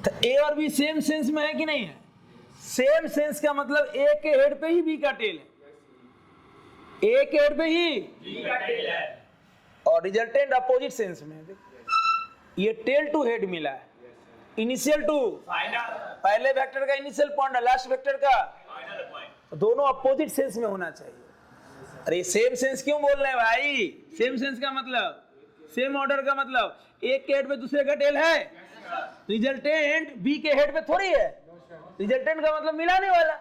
तो ए और बी सेम सेंस में है कि नहीं है? सेम सेंस का मतलब ए के हेड पे ही बी का टेल है, ए के हेड पे ही बी का टेल है, और रिजल्टेंट अपोजिट सेंस में है। ये टेल टू हेड मिला है, इनिशियल टू फाइनल। पहले वेक्टर का इनिशियल पॉइंट है, लास्ट वेक्टर का फाइनल पॉइंट, दोनों अपोजिट सेंस में होना चाहिए। अरे सेम सेंस क्यों बोल रहे हैं भाई? सेम सेंस का मतलब, सेम ऑर्डर का मतलब, एक के हेड पे दूसरे का टेल है, रिजल्टेंट बी के हेड पे थोड़ी है। रिजल्टेंट का मतलब मिलाने वाला,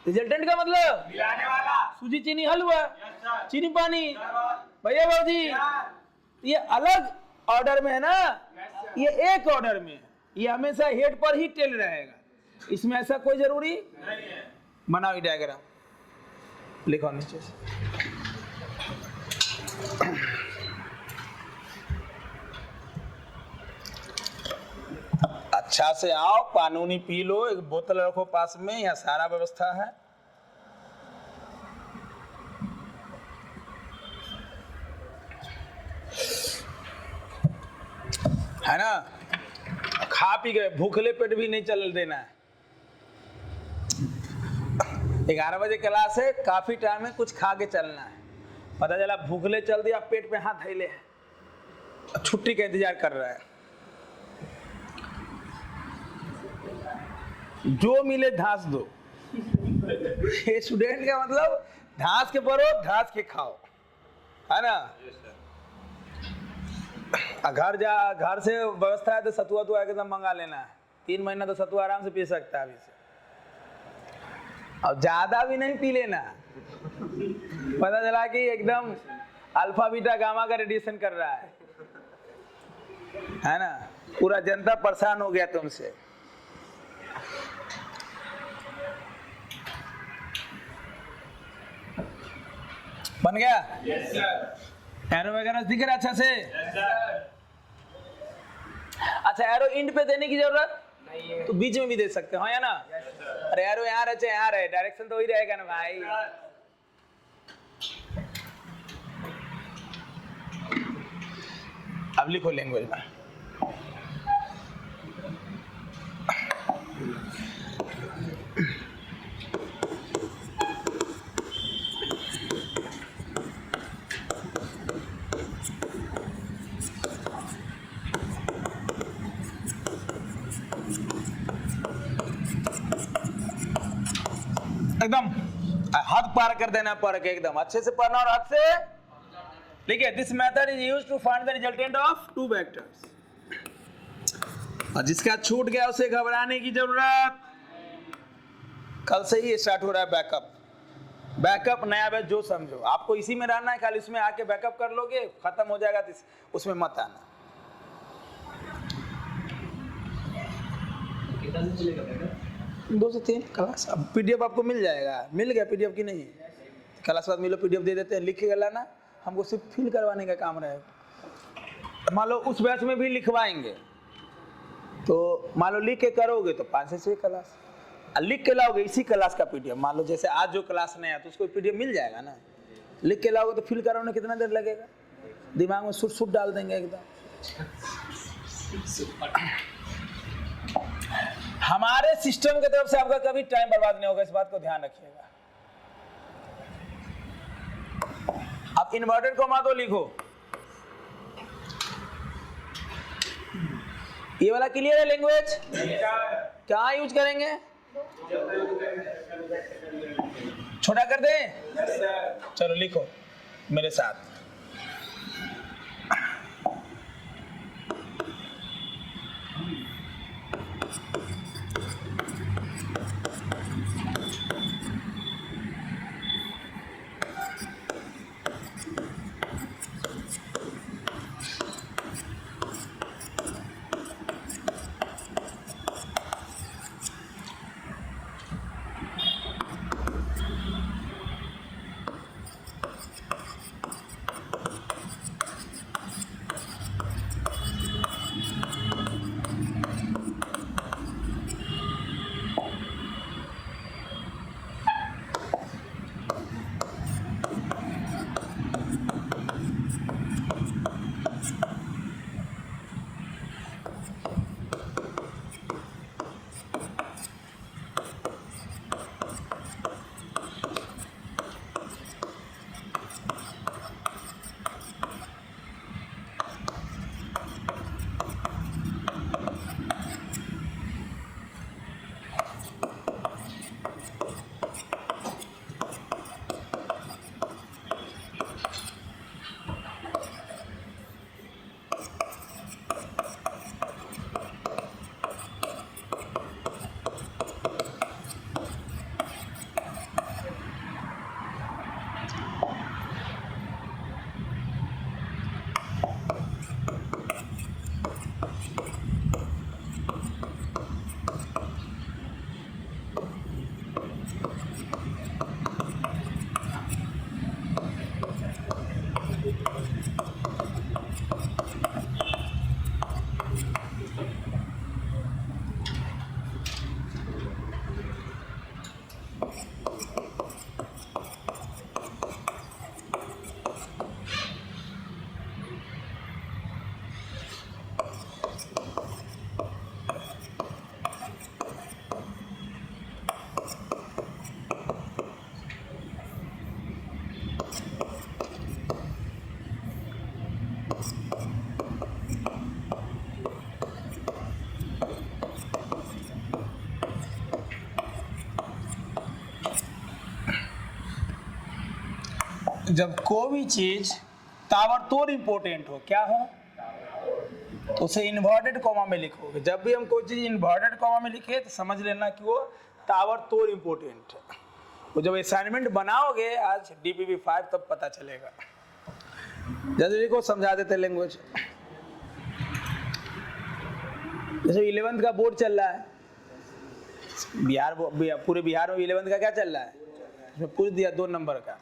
रिजल्टेंट का मतलब मिलाने वाला। सूजी चीनी हलवा, चीनी पानी, भैया बाबूजी, ये अलग ऑर्डर में है ना, ये एक ऑर्डर में है, ये हमेशा हेड पर ही टेल रहेगा, इसमें ऐसा कोई जरूरी नहीं है। बनाओ ये डायग्राम, लिखो नीचे से। अच्छा से आओ, पानी पी लो, एक बोतल रखो पास में, यहाँ सारा व्यवस्था है ना? खा पी गए, भूखले पेट भी नहीं चल देना है। 11 बजे क्लास है, काफी टाइम है, कुछ खा के चलना है। पता चला भूखले चल दिया, पेट पे हाथ धैले, छुट्टी का इंतजार कर रहा है। जो मिले धांस दो। ये स्टूडेंट का मतलब धांस के पढ़ो, धांस के खाओ, है ना। घर से व्यवस्था है तो सतुआ तो एकदम मंगा लेना है, 3 महीना तो सतुआ आराम से पी सकता है अभी से, और ज्यादा भी नहीं पी लेना। पता चला कि एकदम अल्फा बीटा गामा का रेडिएशन कर रहा है ना। पूरा जनता परेशान हो गया तुमसे। बन गया? Yes sir. एरो वगैरह दिख रहा अच्छा से? Yes sir. अच्छा, एरो इंड पे देने की जरूरत नहीं है, तो बीच में भी दे सकते हो, या ना? Yes sir. अरे एरो यहाँ रहे यहाँ रहे, डायरेक्शन तो वही रहेगा ना भाई। अब लिखो लैंग्वेज में। एकदम हद पार कर देना, पढ़ के एकदम अच्छे से पढ़ना और हद से। ठीक है, this method is used to find the resultant of 2 vectors. और जिसका छूट गया उसे घबराने की जरूरत, कल से ही स्टार्ट हो रहा है बैकअप। बैकअप नया बैच जो समझो, आपको इसी में रहना है, खाली इसमें आके बैकअप कर लोगे, खत्म हो जाएगा, उसमें मत आना। दो से 3 क्लास। अब पीडीएफ आपको मिल जाएगा, मिल गया पीडीएफ की नहीं? क्लास बाद मिलो, पीडीएफ दे देते हैं, लिख के लाना, हमको सिर्फ फिल करवाने का काम रहेगा। मान लो उस बैच में भी लिखवाएंगे, तो मान लो लिख के करोगे तो 5 से 6 क्लास, लिख के लाओगे इसी क्लास का पीडीएफ। मान लो जैसे आज जो क्लास नहीं है तो उसको पीडीएफ मिल जाएगा ना, लिख के लाओगे तो फिल कराने कितना देर लगेगा, दिमाग में सुट सुट डाल देंगे एकदम। हमारे सिस्टम की तरफ से आपका कभी टाइम बर्बाद नहीं होगा, इस बात को ध्यान रखिएगा। आप इन्वर्टेड कॉमा तो लिखो, ये वाला क्लियर है लैंग्वेज? क्या यूज करेंगे? छोटा कर दे? चलो लिखो मेरे साथ। जब कोई भी चीज ताबड़तोड़ इंपॉर्टेंट हो, क्या हो, तो उसे इन्वर्टेड कॉमा में लिखोगे। जब भी हम कोई चीज इन्वर्टेड कॉमा में लिखे तो समझ लेना कि वो ताबड़तोड़ इंपॉर्टेंट है। तो जब असाइनमेंट बनाओगे आज DPP 5 तब पता चलेगा। जल्दी को समझा देते लैंग्वेज। जैसे 11th का बोर्ड चल रहा है पूरे बिहार में 11th का क्या चल रहा है, इसमें पूछ दिया 2 नंबर का,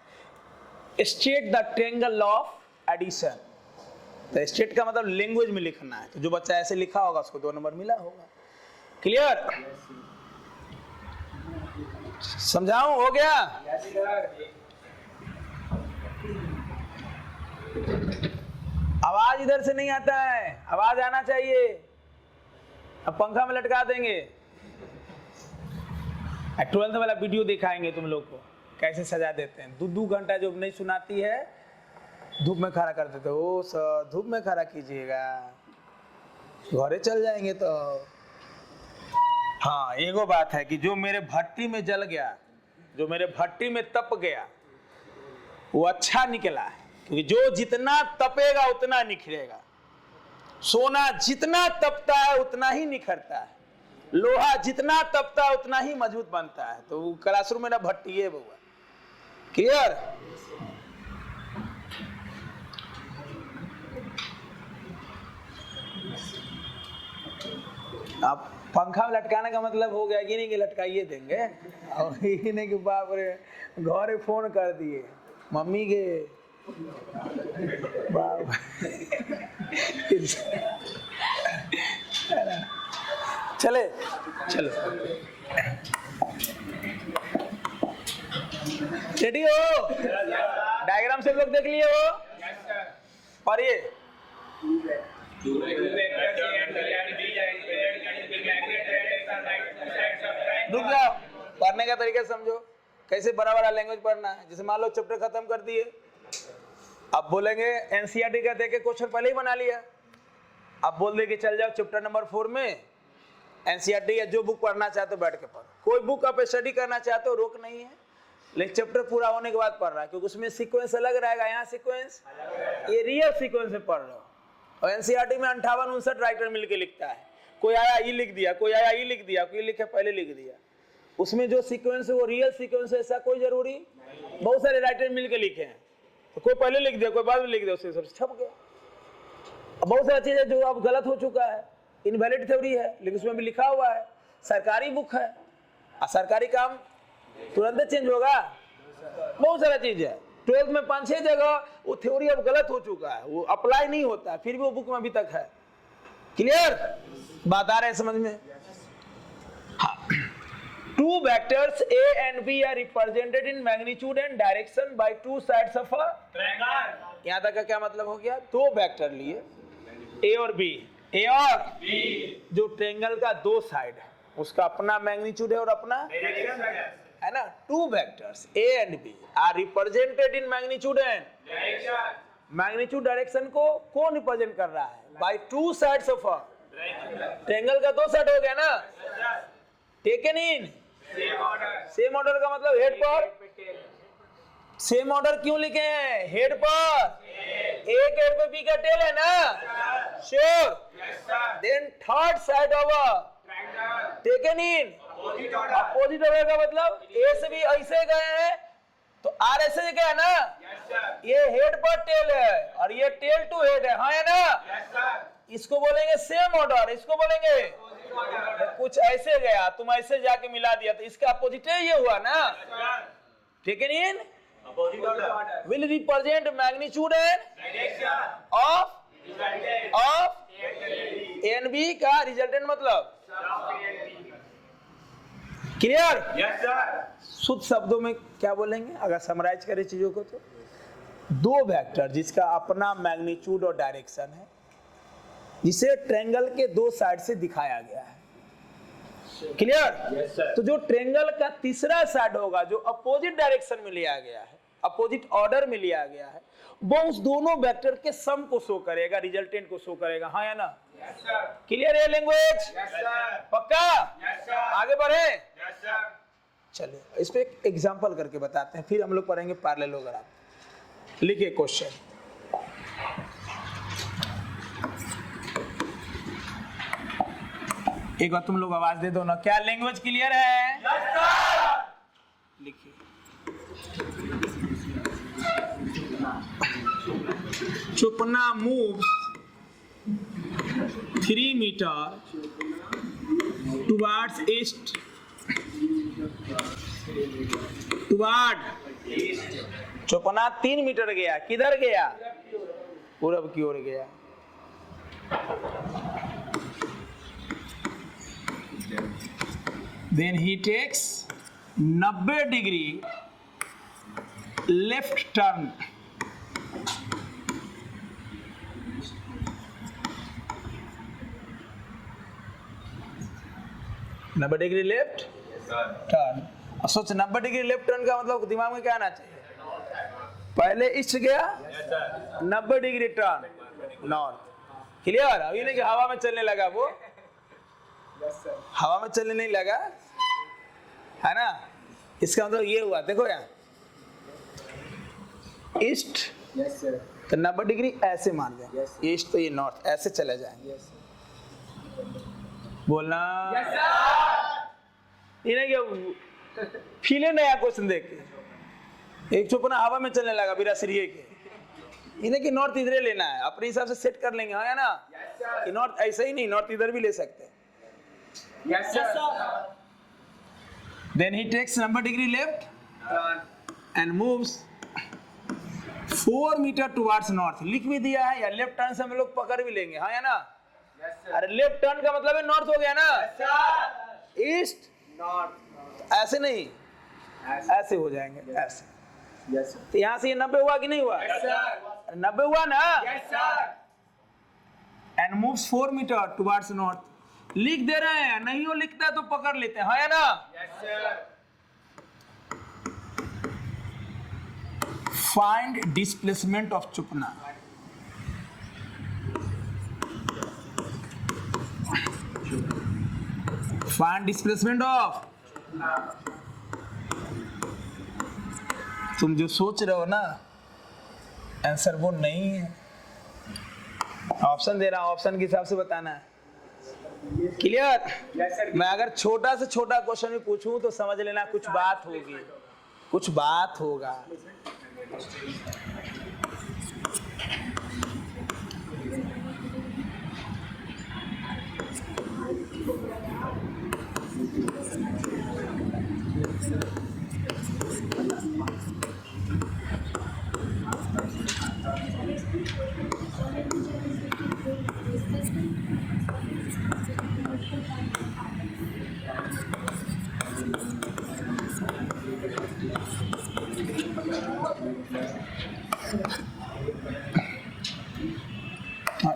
state the triangle of addition. तो स्टेट का मतलब लैंग्वेज में लिखना है, तो जो बच्चा ऐसे लिखा होगा उसको 2 नंबर मिला होगा। क्लियर? समझाऊं? हो गया? आवाज इधर से नहीं आता है, आवाज आना चाहिए। अब पंखा में लटका देंगे। 12th वाला वीडियो दिखाएंगे तुम लोग को कैसे सजा देते हैं। 2 घंटा जो नहीं सुनाती है धूप में खड़ा कर देते। ओ सर धूप में खड़ा कीजिएगा, घरे चल जाएंगे तो। हाँ एगो बात है कि जो मेरे भट्टी में जल गया, जो मेरे भट्टी में तप गया, वो अच्छा निकला है, क्योंकि जो जितना तपेगा उतना निखरेगा। सोना जितना तपता है उतना ही निखरता है, लोहा जितना तपता है उतना ही मजबूत बनता है। तो क्लासरूम मेरा भट्टी है बउआ। क्लियर? अब पंखा में लटकाने का मतलब हो गया कि नहीं कि लटकाइए देंगे, और ये नहीं कि बाप रे घर फोन कर दिए मम्मी के बाप। चले चलो रेडी हो? डायग्राम से लोग देख लिए हो? और ये रुक जाओ, पढ़ने का तरीका समझो। कैसे बड़ा बड़ा लैंग्वेज पढ़ना है। जैसे मान लो चैप्टर खत्म कर दिए, अब बोलेंगे NCERT का देके क्वेश्चन पहले ही बना लिया, अब बोल दे कि चल जाओ चैप्टर नंबर 4 में NCERT या जो बुक पढ़ना चाहते हो बैठ के पढ़ो। कोई बुक आप स्टडी करना चाहते हो रोक नहीं है, लेकिन चैप्टर पूरा होने के बाद पढ़ रहा है, क्योंकि उसमें सीक्वेंस अलग रहेगा। यहाँ सीक्वेंस ये रियल सीक्वेंस में पढ़ रहे हो। और NCERT में 58-59 राइटर मिलके लिखता है, कोई आया ई लिख दिया, कोई आया ई लिख दिया, कोई लिखे पहले लिख दिया। उसमें जो सीक्वेंस है वो रियल सीक्वेंस है, ऐसा कोई जरूरी। बहुत सारे राइटर मिलके लिखे हैं, तो कोई पहले लिख दिया कोई बाद में लिख दिया, उससे सब छप गया। बहुत सारी चीजें जो अब गलत हो चुका है, इनवैलिड थ्योरी है, लेकिन उसमें भी लिखा हुआ है, सरकारी बुक है, सरकारी काम तुरंत चेंज होगा। बहुत सारा चीज है। 12th में 5-6 जगह वो थ्योरी अब गलत हो चुका है, वो अप्लाई नहीं होता है, फिर भी वो बुक में अभी तक है। क्लियर? बात आ रहा है समझ में? हाँ। 2 vectors A and B are represented in magnitude and direction by 2 sides of a triangle। यहाँ तक का क्या मतलब हो गया? 2 वेक्टर लिए A और B, A और B, जो ट्रायंगल का 2 साइड है, उसका अपना मैग्नीट्यूड है और अपना डायरेक्शन है ना। 2 vectors A and B are represented in magnitude and direction। Magnitude direction को कौन रिप्रेजेंट कर रहा है? By 2 sides of a triangle का 2 साइड हो गया ना। टेकन इन सेम ऑर्डर का मतलब हेड पर। सेम ऑर्डर क्यों लिखे हैं? हेड पर एक हेड पे बी का टेल है ना। Sure? Then third side of taken in opposite order का मतलब ए से भी ऐसे गए हैं तो आर ऐसे गया ना। ये हेड पर टेल है और ये टेल टू हेड है, हाँ है ना। इसको बोलेंगे सेम ऑर्डर, इसको बोलेंगे कुछ ऐसे गया तुम ऐसे जाके मिला दिया, तो इसका अपोजिट ये हुआ ना। Taken in will represent magnitude and of NB का रिजल्टेंट मतलब। क्लियर? Yes sir. शुद्ध शब्दों में क्या बोलेंगे अगर समराइज करें चीजों को तो? 2 वेक्टर जिसका अपना मैग्नीट्यूड और डायरेक्शन है, जिसे ट्रायंगल के 2 साइड से दिखाया गया है। क्लियर? yes, तो जो ट्रायंगल का तीसरा साइड होगा जो अपोजिट डायरेक्शन में लिया गया है, अपोजिट ऑर्डर में लिया गया है, वो उस दोनों वेक्टर के सम को शो करेगा, रिजल्टेंट को शो करेगा, हाँ या ना। क्लियर है लैंग्वेज? पक्का? आगे बढ़े? चलिए इस पे एक एग्जांपल करके बताते हैं, फिर हम लोग पढ़ेंगे पैरेललोग्राम। लिखिए क्वेश्चन। एक बार तुम लोग आवाज दे दो ना, क्या लैंग्वेज क्लियर है? लिखिए। Chupna move 3 meter towards east, Chupna 3 meter गया, किधर गया? पूरब की ओर गया। Then he takes 90 degree left turn, नब्बे डिग्री लेफ्ट टर्न। सोच 90 डिग्री लेफ्ट टर्न का मतलब दिमाग में क्या आना चाहिए? पहले ईस्ट गया, 90 डिग्री टर्न नॉर्थ। क्लियर? अभी नहीं कि हवा में चलने लगा, वो हवा में चलने नहीं लगा, है ना? इसका मतलब ये हुआ, देखो यहाँ ईस्ट तो 90 डिग्री ऐसे मान दें, ईस्ट तो ये नॉर्थ, ऐसे चले जाएंगे। बोलना ये नहीं कि फीले नया क्वेश्चन देख के एक चुपना हवा में चलने लगा बिना सिरिये के, इन्हें कि नॉर्थ इधर लेना है, अपने हिसाब से सेट कर लेंगे, हाँ ना? कि नॉर्थ ऐसा ही नहीं, नॉर्थ इधर भी ले सकते हैं। Yes, sir. Then he takes 90 degree left and moves 4 meter towards north. लिख भी दिया है, या लेफ्ट टर्न से हम लोग पकड़ भी लेंगे, हाँ या ना? अरे लेफ्ट टर्न का मतलब है नॉर्थ हो गया ना? ईस्ट नॉर्थ, ऐसे नहीं, ऐसे हो जाएंगे, ऐसे। तो यहाँ से ये 90 हुआ कि नहीं हुआ? 90 हुआ ना? And moves 4 meter towards north. लिख दे रहे हैं, नहीं हो लिखता है तो पकड़ लेते हैं, हाँ या ना? Find displacement of Chupna. Find displacement of, तुम जो सोच रहे हो ना आंसर वो नहीं है। ऑप्शन दे रहा हूं, ऑप्शन के हिसाब से बताना है। क्लियर? मैं अगर छोटा से छोटा क्वेश्चन भी पूछूं तो समझ लेना कुछ बात होगी, कुछ बात होगा।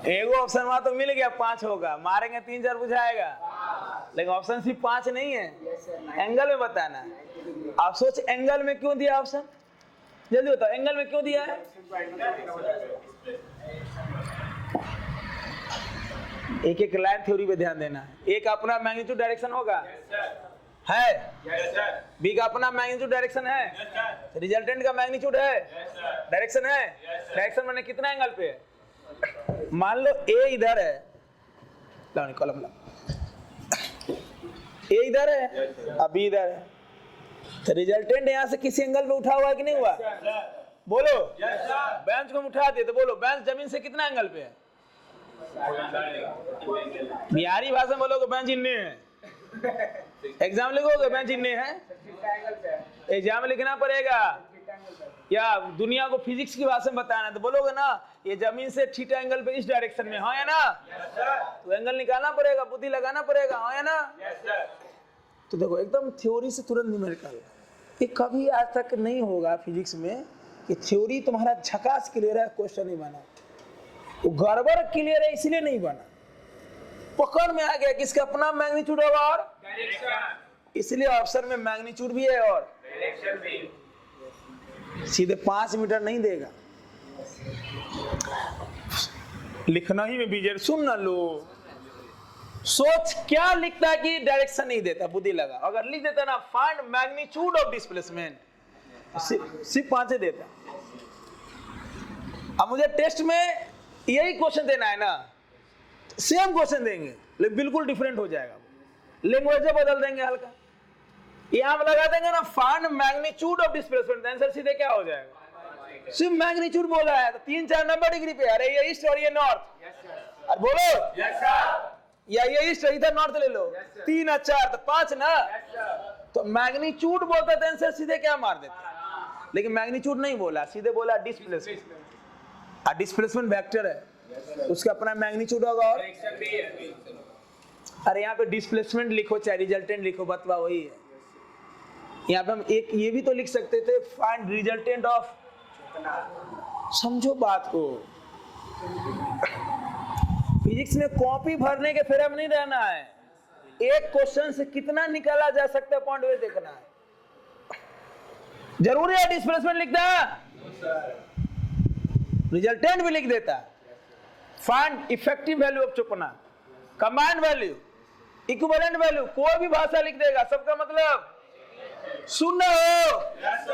एगो ऑप्शन वहां तो मिल गया, 5 होगा, मारेंगे 3-4 बुझाएगा, लेकिन ऑप्शन सिर्फ 5 नहीं है, एंगल में बताना है। आप सोच एंगल में क्यों दिया ऑप्शन, जल्दी बताओ, एंगल में क्यों दिया है? एक एक लाइन थ्योरी पे ध्यान देना है। एक अपना मैग्नीट्यूड डायरेक्शन होगा, है? बी का अपना मैग्नीट्यूड डायरेक्शन है, रिजल्टेंट का मैग्नीट्यूड है, डायरेक्शन है। डायरेक्शन मैंने कितना एंगल पे है? मान लो ए इधर है, लाओ कॉलम ला, ए इधर है, अब बी इधर है, तो रिजल्टेंट यहाँ से किसी एंगल पे उठा हुआ है कि नहीं हुआ? बोलो। बेंच को उठा दे तो बोलो बेंच जमीन से कितना एंगल पे है? बिहारी भाषा में बोलोगे बेंच इन्ने है, एग्जाम लिखोगे बेंच इन्ने है, एग्जाम लिखना पड़ेगा। या दुनिया को फिजिक्स की भाषा में बताना है तो बोलोगे ना ये जमीन से थीटा एंगल पे इस डायरेक्शन में, हाँ या ना? तो एंगल निकालना पड़ेगा, बुद्धि लगाना पड़ेगा, हाँ या ना? तो देखो एकदम थ्योरी से तुरंत न्यूमेरिकल, ये कभी आज तक नहीं होगा फिजिक्स में कि थ्योरी तुम्हारा झकास क्लियर है, क्वेश्चन नहीं बना, वो गड़बड़ क्लियर है इसलिए नहीं बना, पकड़ में आ गया कि इसका अपना मैग्नीट्यूड होगा और इसलिए ऑप्शन में मैग्नीट्यूड भी है और डायरेक्शन भी। सीधे 5 मीटर नहीं देगा, लिखना ही में बीजे, सुन ना लो, सोच क्या लिखता है कि डायरेक्शन नहीं देता, बुद्धि लगा। अगर लिख देता ना फाइंड मैग्नीट्यूड ऑफ डिस्प्लेसमेंट, सिर्फ 5 देता। अब मुझे टेस्ट में यही क्वेश्चन देना है ना, सेम क्वेश्चन देंगे लेकिन बिल्कुल डिफरेंट हो जाएगा, लैंग्वेज बदल देंगे हल्का। यहां पर लगा देंगे ना find magnitude of displacement, answer सीधे क्या हो जाएगा, सिर्फ मैग्नीट्यूड बोला है तो 3-4 90 डिग्री पे, अरे ये ईस्ट और ये नॉर्थ, अरे बोलो यस सर, या ये ईस्ट इधर नॉर्थ ले लो, 3 और 4 तो 5 ना, तो मैग्नीट्यूड बोलता था आंसर सीधे क्या मार देता, लेकिन मैग्नीट्यूड नहीं बोला, सीधे बोला डिस्प्लेसमेंट। डिस्प्लेसमेंट वेक्टर है, उसका अपना मैग्नीट्यूड होगा, और अरे यहाँ पे डिस्प्लेसमेंट लिखो चाहे रिजल्टेंट लिखो, बतवा वही है। यहाँ पे हम एक ये भी तो लिख सकते थे, फाइंड रिजल्टेंट ऑफ, समझो बात को। फिजिक्स में कॉपी भरने के फेरे में नहीं रहना है, एक क्वेश्चन से कितना निकाला जा सकता है पॉइंट वे देखना है। जरूरी है डिस्प्लेसमेंट लिखना, रिजल्टेंट भी लिख देता, find effective value of Chupna, combined value, equivalent value, कोई भी भाषा लिख देगा, सबका मतलब सुन रहे हो। yes,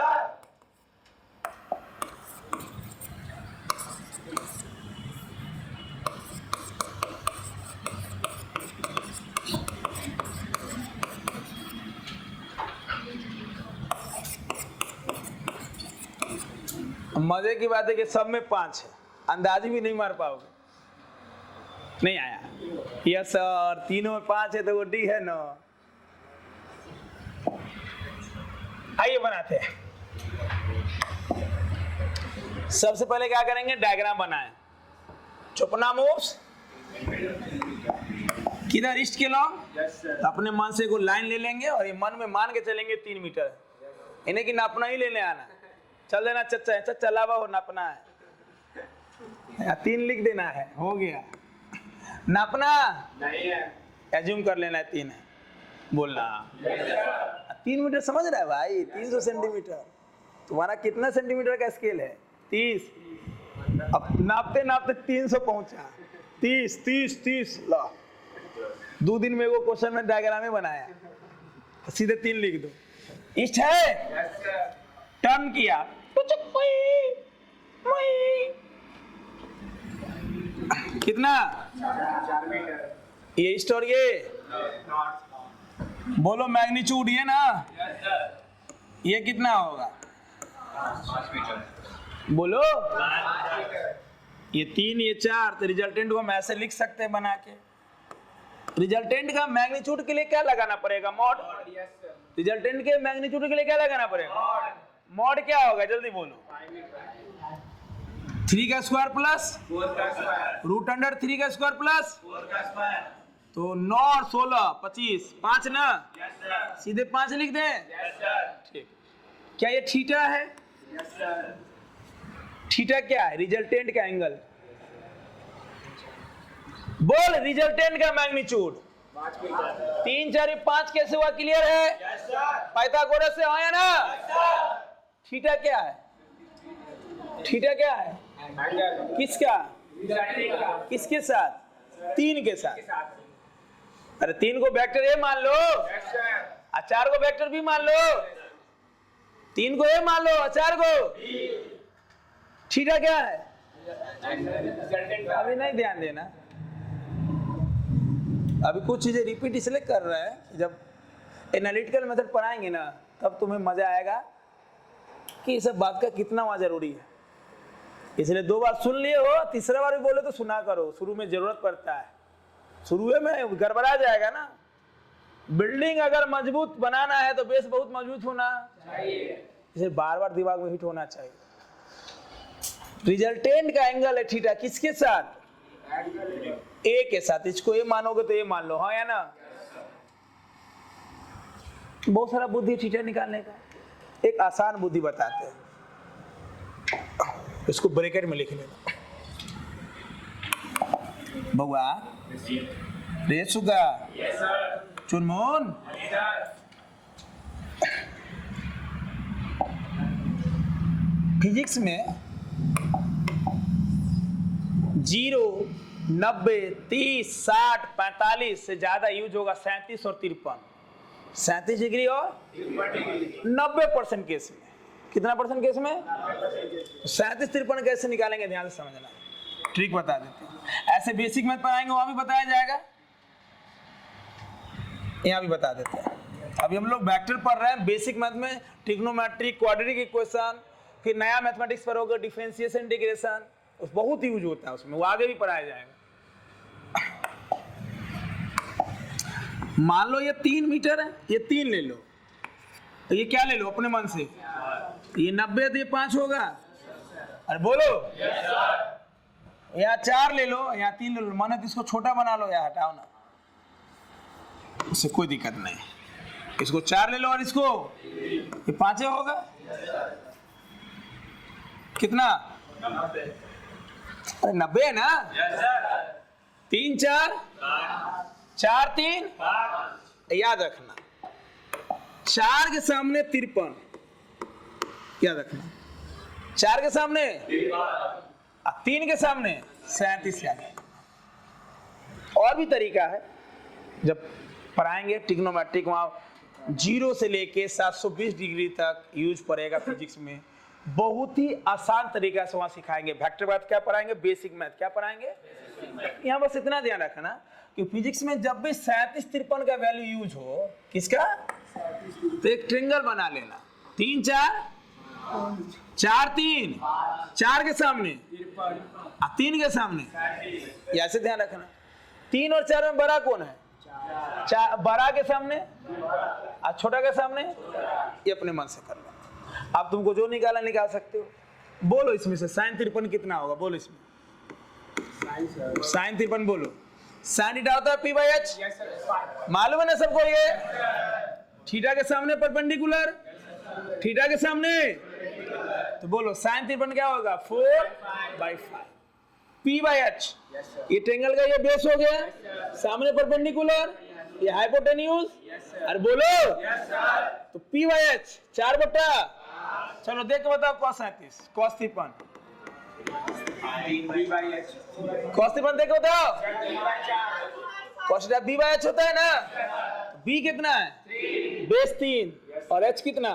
मजे की बात है कि सब में 5 है, अंदाज भी नहीं मार पाओगे, नहीं आया यस सर, तीनों में 5 है तो वो डी है ना। आइए बनाते हैं, सबसे पहले क्या करेंगे, डायग्राम बनाएं। चुपना मूव्स किधर, ईस्ट के लॉन्ग, तो अपने मन से कोई लाइन ले लेंगे और ये मन में मान के चलेंगे 3 मीटर, इन्हें की नापना ही लेने आना, चल देना चच्चा है, चच्चा लावा हो नापना है, 3 लिख देना है, हो गया। नापना नहीं है, एज्यूम कर लेना है 3 है, बोलना 3 मीटर, समझ रहा है भाई, 300 सेंटीमीटर, तुम्हारा कितना सेंटीमीटर का स्केल है, 30, अब नापते नापते 300 पहुंचा, 30 ला, 2 दिन में वो क्वेश्चन में डायग्राम में बनाया, सीधे 3 लिख दो। ईस्ट है, टर्न किया, कितना, 4 मीटर, ये ईस्ट और ये बोलो मैग्नीट्यूड, ये ना ये कितना होगा, 5 मीटर, बोलो ये 3 ये 4, तो रिजल्टेंट को हम ऐसे लिख सकते हैं बना के। रिजल्टेंट का मैग्नीट्यूड के लिए क्या लगाना पड़ेगा, मॉड, रिजल्टेंट के मैग्नीट्यूड के लिए क्या लगाना पड़ेगा, मॉड क्या होगा जल्दी बोलो, 3 का स्क्वायर प्लस 4 का स्क्वायर, रूट अंडर 3 का स्क्वायर प्लस 4 का स्क्वायर, तो 9 और 16 25, 5 ना, सीधे 5 लिख दें, ठीक। क्या ये थीटा है, थीटा क्या है, रिजल्टेंट का एंगल, बोल रिजल्टेंट का मैग्नीट्यूड 3 4 5 कैसे हुआ, क्लियर है, पाइथागोरस से आया ना। थीटा क्या है, थीटा क्या है, किसका, किसके साथ, 3 के साथ, अरे 3 को वेक्टर ए मान लो, 4 को वेक्टर बी मान लो, 3 को ए मान लो, 4 को, थीटा क्या है, अभी नहीं ध्यान देना, अभी कुछ चीजें रिपीट इसलिए कर रहा है, जब एनालिटिकल मेथड पढ़ाएंगे ना तब तुम्हें मजा आएगा कि इस बात का कितना वहां जरूरी है। इसलिए 2 बार सुन लिए हो, तीसरा बार भी बोले तो सुना करो, शुरू में जरूरत पड़ता है, शुरू में गड़बड़ा जाएगा ना। बिल्डिंग अगर मजबूत बनाना है तो बेस बहुत मजबूत होना चाहिए, इसे बार बार दिमाग में हिट होना चाहिए। रिजल्टेंट का एंगल है थीटा, किसके साथ, ए के साथ, इसको ए मानोगे तो ए मान लो, हाँ या ना। बहुत सारा बुद्धि थीटा निकालने का, एक आसान बुद्धि बताते हैं, इसको ब्रैकेट में लिख लेना, बउआ रेसुगा चुनमुन, फिजिक्स में 0 90 30 60 45 से ज्यादा यूज होगा 37 और 53, 37 डिग्री और 90% केस में। कितना परसेंट केस में? 37-53 कैसे निकालेंगे, ध्यान से समझना, ट्रिक बता देते हैं। ऐसे बेसिक मैथ पढ़ाएंगे वहां भी बताया जाएगा, यहाँ भी बता देते हैं। अभी हम लोग वेक्टर पढ़ रहे हैं, बेसिक मैथ में ट्रिग्नोमेट्री, क्वाड्रेटिक इक्वेशन, फिर नया मैथमेटिक्स पर होगा डिफरेंशिएशन, इंटीग्रेशन, बहुत यूज होता है उसमें, वो आगे भी पढ़ाया जाएगा। मान लो ये 3 मीटर है, ये 3 ले लो, तो ये क्या ले लो अपने मन से, ये 90 तो ये 5 होगा, अरे बोलो, यहाँ 4 ले लो, यहाँ 3 ले लो, माने तो इसको छोटा बना लो या हटाओ ना, उससे कोई दिक्कत नहीं। इसको 4 ले लो और इसको ये 5 होगा, कितना? 90 है ना? 3 4 4 3, याद रखना 4 के सामने 53, याद रखना 4 के सामने 3 के सामने 37 याद रखना। और भी तरीका है, जब पढ़ाएंगे ट्रिग्नोमेट्रिक वहां 0 से लेके 720 डिग्री तक यूज पड़ेगा फिजिक्स में, बहुत ही आसान तरीका से वहां सिखाएंगे। वेक्टर मैथ क्या पढ़ाएंगे, बेसिक मैथ क्या पढ़ाएंगे। यहाँ बस इतना ध्यान रखना कि फिजिक्स में जब भी 37-53 का वैल्यू यूज हो, किसका, तो एक ट्रायंगल बना लेना, 3 4 4 3, 4 के सामने 3 के सामने, ऐसे ध्यान रखना। 3 और 4 में बड़ा कौन है, बड़ा के सामने और छोटा के सामने, ये अपने मन से कर लो। अब तुमको जो निकाला निकाल सकते हो। बोलो इसमें से sin 53 कितना होगा, बोलो इसमें sin 53 बोलो। sin थीटा होता है p/h, मालूम है ना सबको, ये थीटा के सामने परपेंडिकुलर, थीटा के सामने, तो बोलो sin 53 क्या होगा, 4/5 p/h। ये ट्रायंगल का ये बेस हो गया, सामने परपेंडिकुलर, ये हाइपोटेन्यूज, अरे बोलो, तो p/h 4/, चलो देख के बताओ, cos 37, cos 53, cos 53 देख के बताओ, cos थीटा b/h होता है ना, b कितना है, बेस 3 और h कितना,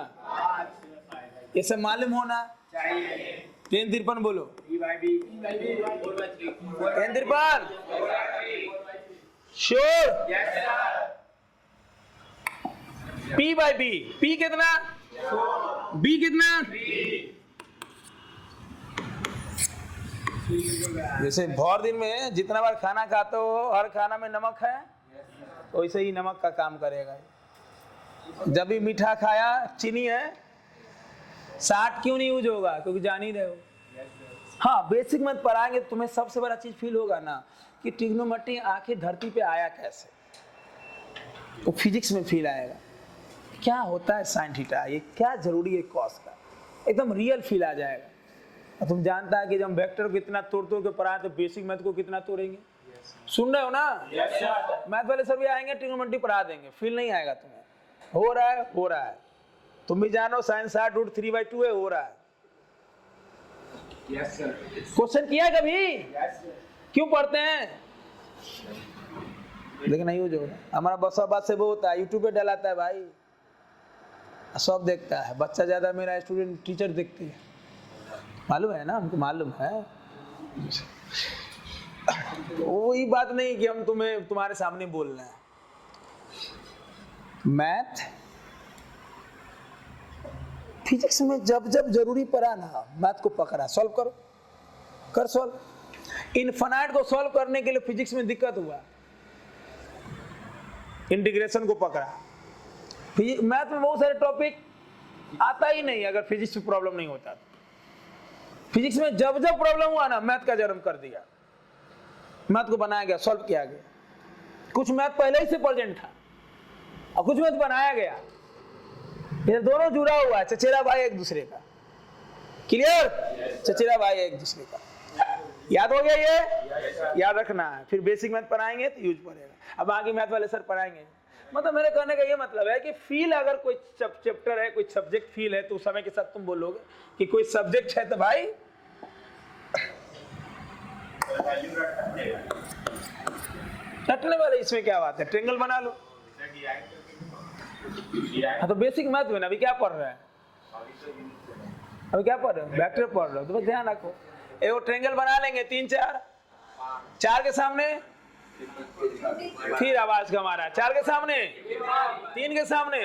ये सब मालूम होना चाहिए। 10 53 बोलो, 10 53 श्योर, p/b, p कितना, b कितना, जैसे भर दिन में जितना बार खाना खाते हो, हर खाना में नमक है, तो वैसे ही नमक का काम करेगा। जब भी मीठा खाया, चीनी है, 60 क्यों नहीं यूज होगा, क्योंकि जान ही रहे हो। हाँ, बेसिक मैथ पढ़ाएंगे तुम्हें सबसे बड़ा चीज फील होगा ना कि ट्रिग्नोमेट्री आखिर धरती पे आया कैसे, तो फिजिक्स में फील आएगा, क्या होता है साइन थीटा, ये क्या जरूरी है कॉस का, एकदम रियल फील आ जाएगा। और तुम जानता है कि जब वेक्टर को इतना तोड़ के पढ़ाए तो बेसिक मैथ को कितना तोड़ेंगे, सुन रहे हो ना। मैथ वाले सभी आएंगे, ट्रिग्नोमेट्री पढ़ा देंगे, फील नहीं आएगा तुम्हें, हो रहा है, तुम भी जानो sin 60√3/2 है, हो रहा है। क्वेश्चन किया कभी, क्यों पढ़ते हैं, लेकिन नहीं हो जो हमारा बसा बात से वो होता है, यूट्यूब पे डलाता है भाई, सब देखता है, बच्चा ज्यादा मेरा स्टूडेंट टीचर देखती है, मालूम है ना, हमको मालूम है। वही बात नहीं कि हम तुम्हारे सामने बोल रहे हैं। मैथ फिजिक्स में जब जब जरूरी पड़ा ना, मैथ को पकड़ा, सॉल्व करो, कर सॉल्व। इनफाइनाइट को सॉल्व करने के लिए फिजिक्स में दिक्कत हुआ, इंटीग्रेशन को पकड़ा। मैथ में बहुत सारे टॉपिक आता ही नहीं अगर फिजिक्स में प्रॉब्लम नहीं होता। फिजिक्स में जब जब प्रॉब्लम हुआ ना, मैथ का जन्म कर दिया, मैथ को बनाया गया, सॉल्व किया गया। कुछ मैथ पहले ही से प्रेजेंट था और कुछ मैथ बनाया गया, ये दोनों जुड़ा हुआ है, चचेरा भाई एक दूसरे का, क्लियर, चचेरा भाई एक दूसरे का। याद हो गया ये, याद रखना है। फिर बेसिक मैथ पढ़ाएंगे तो यूज पड़ेगा। अब आगे मैथ वाले सर पढ़ाएंगे। मतलब मेरे कहने का ये मतलब है कि फील, अगर कोई चैप्टर है, कोई सब्जेक्ट फील है, तो समय के साथ तुम बोलोगे कि कोई सब्जेक्ट है तो भाई रटने वाले, इसमें क्या बात है, ट्रायंगल बना लो। हाँ, तो बेसिक मैथ में ना अभी क्या पढ़ रहा है, अब क्या पढ़ रहे हो? वेक्टर पढ़ रहे हो तो बस ध्यान रखो। एक ट्रायंगल बना लेंगे 3 4, 4 के सामने फिर आवाज कम आ रहा है, 4 के सामने 3 के सामने।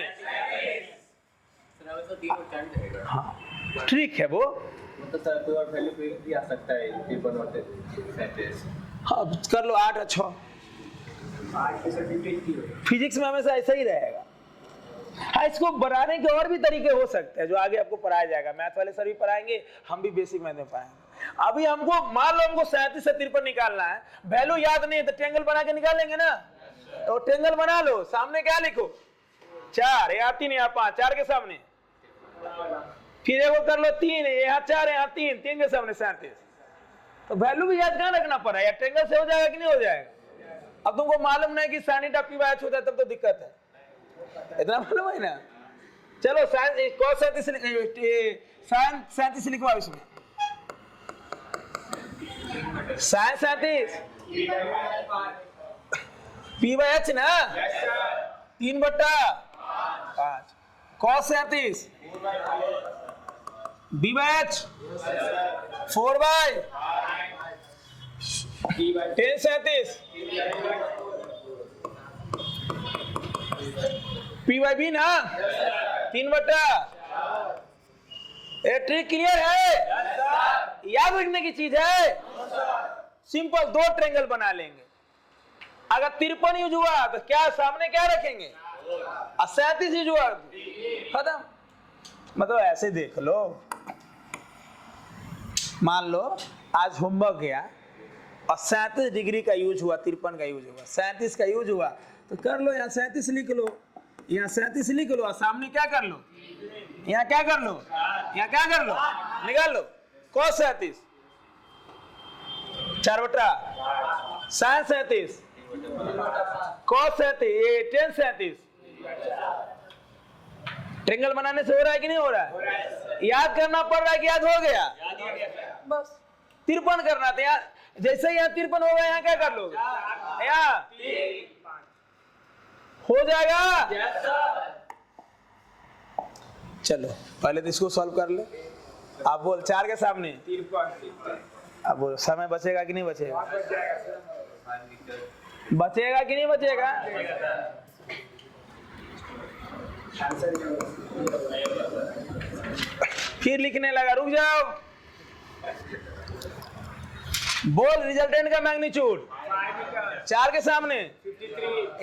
हाँ ठीक है वो मतलब सर कोई और वैल्यू भी आ सकता है 53 और 37। हाँ कर लो 8 और 6। फिजिक्स में हमेशा ऐसा ही रहेगा। हाँ इसको बढ़ाने के और भी तरीके हो सकते हैं जो आगे आपको पढ़ाया जाएगा। मैथ वाले सर भी पढ़ाएंगे, हम भी बेसिक मैथ में पढ़ाएंगे। अभी हमको मान लो हमको 37 से 53 निकालना है, वैल्यू याद नहीं है तो ट्रायंगल बना के निकाल लेंगे ना। तो ट्रायंगल बना लो, सामने क्या लिखो 4 यहाँ 3 यहाँ 5, 4 के सामने फिर एक कर लो 3 यहाँ 4 यहाँ 3, 3 के सामने 37। तो वैल्यू भी याद कहाँ रखना पड़ा या ट्रायंगल से हो जाएगा कि नहीं हो जाएगा। अब तुमको मालूम नहीं कि sin θ p/h होता है तब तो दिक्कत है, इतना मालूम है ना। चलो cos 37 लिखवाओ इसमें। sin 37 p/h ना 3/5, cos 37 b/h 4/10 37 p/b ना 3/। ट्रिक क्लियर है, याद रखने की चीज है। सिंपल 2 ट्रायंगल बना लेंगे। अगर 53 यूज हुआ तो क्या सामने क्या रखेंगे 37 यूज हुआ खत्म। मतलब ऐसे देख लो, मान लो आज होमवर्क गया और 37 डिग्री का यूज हुआ, 53 का यूज हुआ, 37 का यूज हुआ तो कर लो यहाँ 37 लिख लो, यहाँ 37 लिख लो और सामने क्या कर लो, यहाँ क्या कर लो, यहाँ क्या कर लो, निकाल लो cos 37 4/, sin 37 cos 37 tan 37। Triangle बनाने से हो रहा है कि नहीं हो रहा है? याद करना पड़ रहा है कि याद हो गया? बस 53 करना था यार, जैसे यहाँ 53 होगा यहाँ क्या कर लोगे, यहाँ हो जाएगा। चलो पहले तो इसको सॉल्व कर ले। आप बोल 4 के सामने, अब बोल समय बचेगा कि नहीं बचेगा, बचेगा कि नहीं बचेगा। फिर लिखने लगा, रुक जाओ। बोल रिजल्टेंट का मैग्नीट्यूड 4 के सामने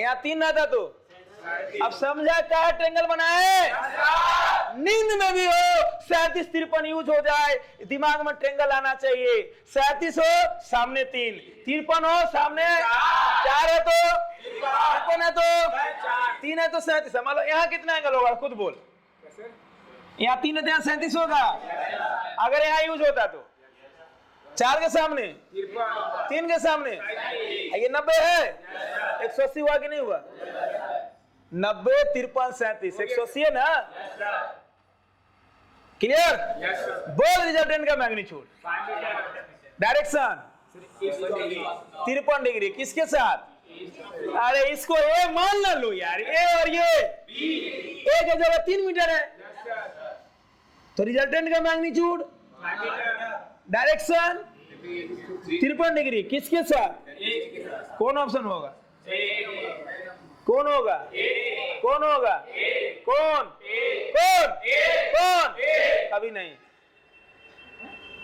यहाँ 3 रहता तो अब समझा क्या ट्रायंगल बनाए। नींद में भी हो 37 53 यूज हो जाए, दिमाग में ट्रायंगल आना चाहिए। 37 हो सामने 3, 53 हो सामने 4 है तो 53 है तो 3 है तो 37। मान लो यहाँ कितना एंगल होगा खुद बोल, यहाँ 3 है तो यहाँ 37 होगा। अगर यहाँ यूज होता तो 4 के सामने 3 के सामने ये 90 है, 180 हुआ कि नहीं हुआ, 90 53 37 180 है ना। क्लियर? बोल रिजल्टेंट का मैग्नीट्यूड। डायरेक्शन 53 डिग्री किसके साथ, अरे इसको ए मान ना लो यार, ए और ये ए की जगह 3 मीटर है तो रिजल्टेंट का मैग्नीट्यूड डायरेक्शन 53 डिग्री किसके साथ, कौन ऑप्शन होगा, कौन होगा, कौन होगा, कौन कौन कौन, कभी नहीं।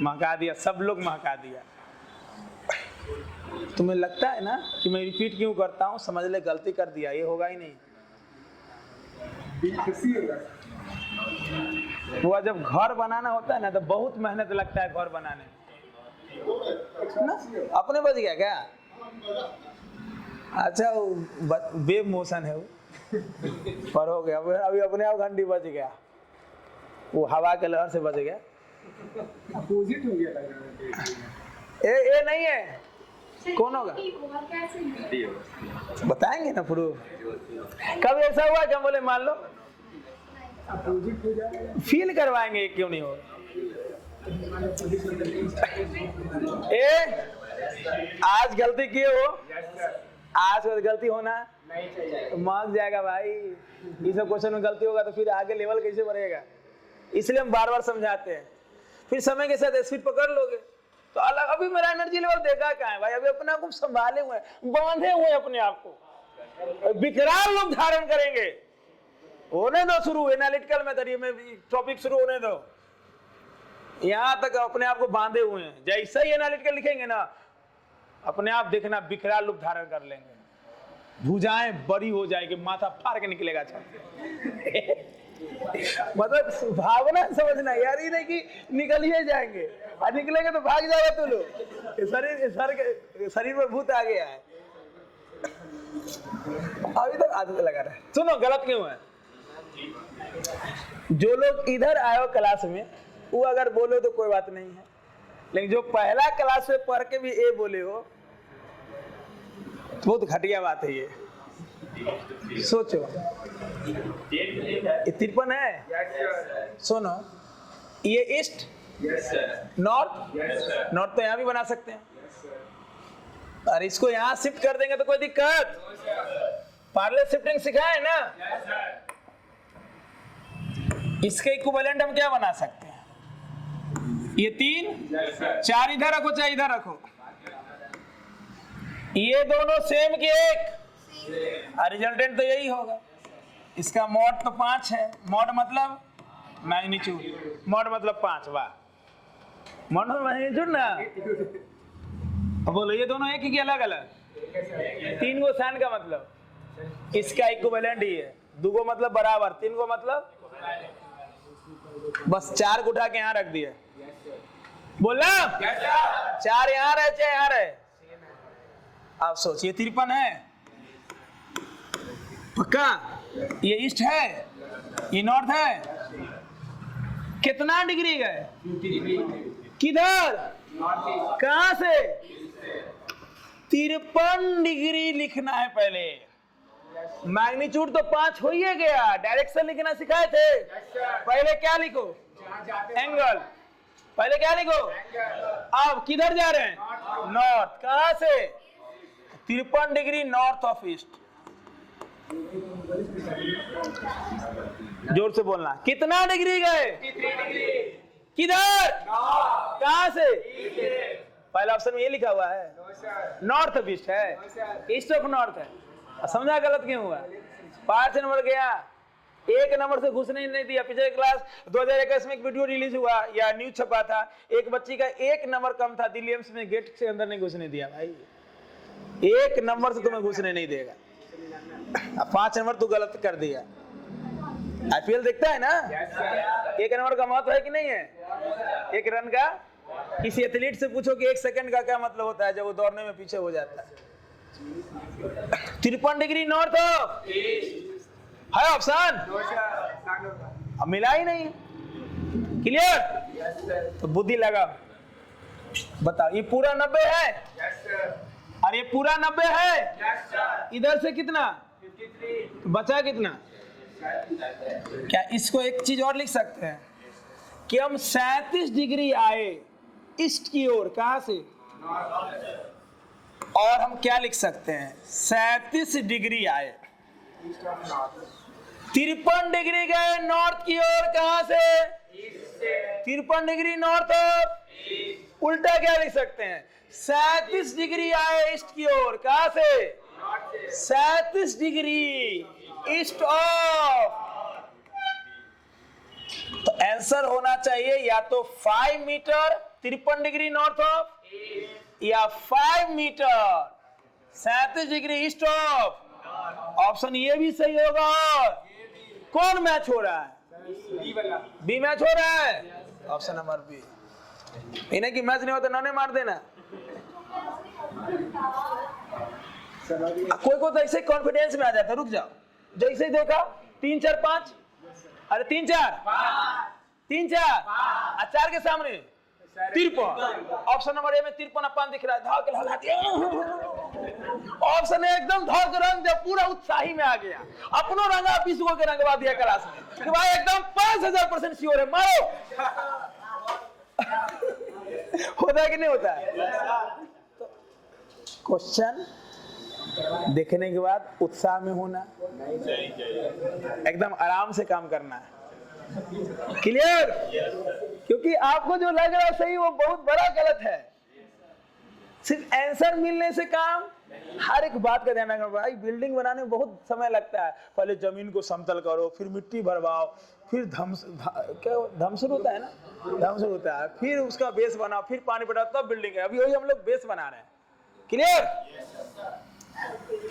महका दिया, सब लोग महका दिया। तुम्हें लगता है ना कि मैं रिपीट क्यों करता हूं, समझ ले गलती कर दिया, ये होगा ही नहीं। वो जब घर बनाना होता है ना तो बहुत मेहनत लगता है घर बनाने ना। अपने बच गया क्या, अच्छा वो वेव मोशन है वो पर हो गया, अभी अपने आप घंटी बच गया, वो हवा के लहर से बच गया। अपोजिट हो गया लग रहा है। ए नहीं है, कौन होगा बताएंगे ना प्रूफ। कब ऐसा हुआ कि हम बोले मान लो अपोजिट हो जाएगा, फील करवाएंगे, क्यों नहीं होगा। ए आज गलती किए हो, आज गलती होना तो मार्क जाएगा भाई। ये सब क्वेश्चन में गलती होगा तो फिर आगे लेवल कैसे बढ़ेगा, इसलिए हम बार बार समझाते हैं। फिर समय के साथ स्पीड पकड़ लोगे तो अलग। अभी मेरा एनर्जी लेवल देखा कहाँ है भाई, अभी अपने आप को संभाले हुए हैं, बांधे हुए हैं अपने आप को, विकराल रूप धारण करेंगे। होने दो शुरू एनालिटिकल मेथड में टॉपिक शुरू होने दो, यहां तक अपने आप को बांधे हुए हैं। जैसा ही एनालिटिकल लिखेंगे ना अपने आप देखना विकराल रूप धारण कर लेंगे, भुजाएं बड़ी हो जाएगी, माथा फाड़ के निकलेगा मतलब भावना समझना यार, ही नहीं कि निकल ही जाएंगे और निकलेंगे तो भाग जाएगा तू लोग। शरीर में भूत आ गया है, अभी तक आदत लगा रहा है। सुनो गलत क्यों है, जो लोग इधर आए हो क्लास में वो अगर बोले तो कोई बात नहीं है, लेकिन जो पहला क्लास में पढ़ के भी ए बोले हो बहुत घटिया बात है ये। सोचो ये 53 है। सुनो ये ईस्ट नॉर्थ, नॉर्थ तो यहाँ भी बना सकते हैं, और इसको यहाँ शिफ्ट कर देंगे तो कोई दिक्कत? पार्लर शिफ्टिंग सिखाए ना, इसके इक्विवेलेंट हम क्या बना सकते हैं? ये 3 4 इधर रखो चाहे इधर रखो, ये दोनों सेम के एक, रिजल्टेंट तो यही होगा। इसका मॉड तो 5 है, मॉड मतलब मैग्नीट्यूड, मॉड मतलब 5। वाह, मॉड मतलब मैग्नीट्यूड ना। अब बोलो ये दोनों एक ही अलग अलग, 3 को साइन का मतलब इसका इक्विवेलेंट ही है, 2 को मतलब बराबर, 3 को मतलब बस 4 को उठा के यहाँ रख दिया। बोलना 4 यहाँ रहे चाहे यहाँ रहे। आप सोचिए 53 है पक्का, ये ईस्ट है ये नॉर्थ है, कितना डिग्री गए? किधर कहां से? 53 डिग्री लिखना है पहले। मैग्नीट्यूड तो 5 हो ही गया, डायरेक्शन लिखना सिखाए थे। पहले क्या लिखो? एंगल। पहले क्या लिखो? अब किधर जा रहे हैं? नॉर्थ। कहां से? 53 डिग्री नॉर्थ ऑफ ईस्ट। जोर से बोलना, कितना डिग्री गए? किधर? कहां से? पहला ऑप्शन में ये लिखा हुआ है नॉर्थ ऑफ ईस्ट है, ईस्ट ऑफ नॉर्थ है। समझा गलत क्यों हुआ? 5 नंबर गया, 1 नंबर से घुसने ही नहीं दिया। पिछले क्लास 2021 में एक वीडियो रिलीज हुआ या न्यूज छपा था, एक बच्ची का 1 नंबर कम था, दिल्ली एम्स में गेट से अंदर नहीं घुसने दिया। भाई 1 नंबर से तुम्हें घुसने नहीं देगा, 5 नंबर तू गलत कर दिया। आईपीएल देखता है ना, 1 नंबर का महत्व है कि नहीं है? 1 रन का। किसी एथलीट से पूछो कि 1 सेकंड का क्या मतलब होता है जब वो दौड़ने में पीछे हो जाता है। 53 डिग्री नॉर्थ है ऑप्शन, अब मिला ही नहीं। क्लियर? तो बुद्धि लगा, बताओ ये पूरा 90 है और ये पूरा 90 है। इधर से कितना? 53। बचा कितना? क्या इसको एक चीज और लिख सकते हैं कि हम 37 डिग्री आए ईस्ट की ओर, कहां से? और हम क्या लिख सकते हैं? 37 डिग्री आए, 53 डिग्री गए नॉर्थ की ओर, कहां से? 53 डिग्री नॉर्थ ऑफ। उल्टा क्या लिख सकते हैं? 37 डिग्री आए ईस्ट की ओर, कहां से? 37 डिग्री ईस्ट ऑफ। तो आंसर होना चाहिए या तो 5 मीटर 53 डिग्री नॉर्थ ऑफ, या 5 metre 37 degree east of. Option ये भी सही होगा। कौन मैच हो रहा है? बी मैच हो रहा है, ऑप्शन नंबर बी। इन्हें की मैच नहीं होता नौने मार देना। कोई को तो ऐसे कॉन्फिडेंस में आ जाता है, रुक जाओ, जैसे ही देखा 3 4 5, अरे 3 4 3 4 4 के सामने 53। ऑप्शन नंबर ए में 53 अपन दिख रहा है, धाव के लगा दिया। ऑप्शन एकदम धाव के रंग जब पूरा उत्साही में आ गया, अपनों रंगा पिसुओं के रंगवा दिया क्लास में कि भाई एकदम 5000% श्योर है, मारो। होता है कि नहीं होता है? क्वेश्चन देखने के बाद उत्साह में होना, एकदम आराम से काम करना है। क्लियर? क्योंकि आपको जो लग रहा है सही वो बहुत बड़ा गलत है। सिर्फ आंसर मिलने से काम, हर एक बात का ध्यान रखना। भाई बिल्डिंग बनाने में बहुत समय लगता है। पहले जमीन को समतल करो, फिर मिट्टी भरवाओ, फिर धमसर होता है ना, धमसर होता है, फिर उसका बेस बनाओ, फिर पानी पटाओ, तब बिल्डिंग है। अभी वही हम लोग बेस बना रहे हैं। क्लियर?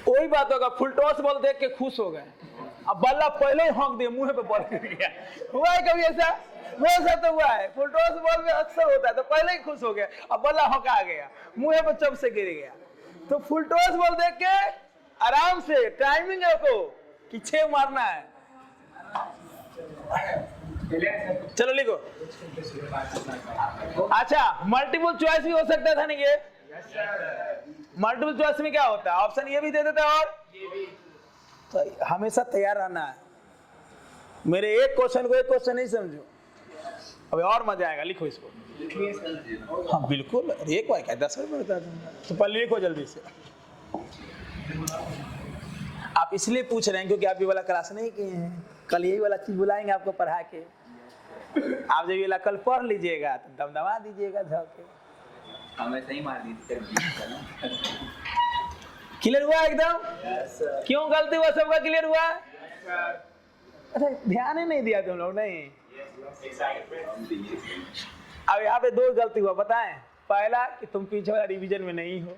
वही बात होगा, फुल टॉस बॉल देख के खुश हो गए, अब बल्ला पहले ही हॉक दिए, मुंह पे बॉल गिर गया। हुआ है कभी ऐसा? मेरे साथ तो हुआ है। फुल टॉस बॉल में अक्सर होता है, तो पहले ही खुश हो गया, अब बल्ला हॉका आ गया, मुंह पे चप से गिर गया। तो फुल टॉस बॉल देख के आराम से टाइमिंग है को कि 6 मारना है। चलो लिखो। अच्छा, मल्टीपल चॉइस भी हो सकता था नहीं ये? मल्टीपल चॉइस में क्या होता है, ऑप्शन ये भी दे देता है और तो हमेशा तैयार रहना है। मेरे एक क्वेश्चन को एक क्वेश्चन नहीं समझो, अभी और मजा आएगा। लिखो इसको। हाँ बिल्कुल, एक बार क्या 10 रुपये बता दूंगा, तो पहले लिखो जल्दी से। आप इसलिए पूछ रहे हैं क्योंकि आप ये वाला क्लास नहीं किए हैं, कल यही वाला चीज बुलाएंगे आपको पढ़ा के। आप जब ये वाला कल पढ़ लीजिएगा तो दमदमा दीजिएगा झोंके। हमें सही मार दी थी। क्लियर हुआ एकदम? क्यों गलती हुआ सबका क्लियर हुआ? अच्छा ध्यान ही नहीं दिया तुम लोग। नहीं, अब यहाँ पे 2 गलती हुआ, बताएं। पहला कि तुम पीछे वाला रिवीजन में नहीं हो,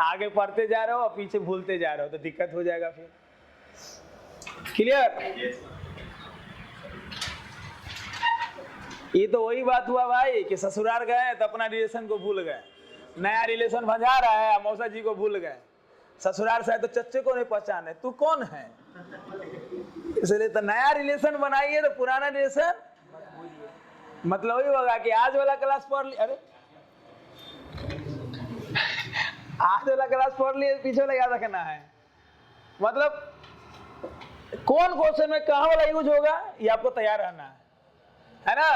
आगे पढ़ते जा रहे हो और पीछे भूलते जा रहे हो, तो दिक्कत हो जाएगा फिर। क्लियर? ये तो वही बात हुआ भाई कि ससुराल गए तो अपना रिलेशन को भूल गए, नया रिलेशन भंजा रहा है, मौसा जी को भूल गए। ससुराल से तो चच्चे को नहीं पहचाने, तू कौन है? इसलिए तो नया रिलेशन बनाइए, तो पुराना रिलेशन मतलब वही होगा कि आज वाला क्लास पढ़ लिया, अरे आज वाला क्लास पढ़ लिए, पीछे वाला याद रखना है। मतलब कौन क्वेश्चन में कहाँ वाला यूज होगा ये आपको तैयार रहना है ना?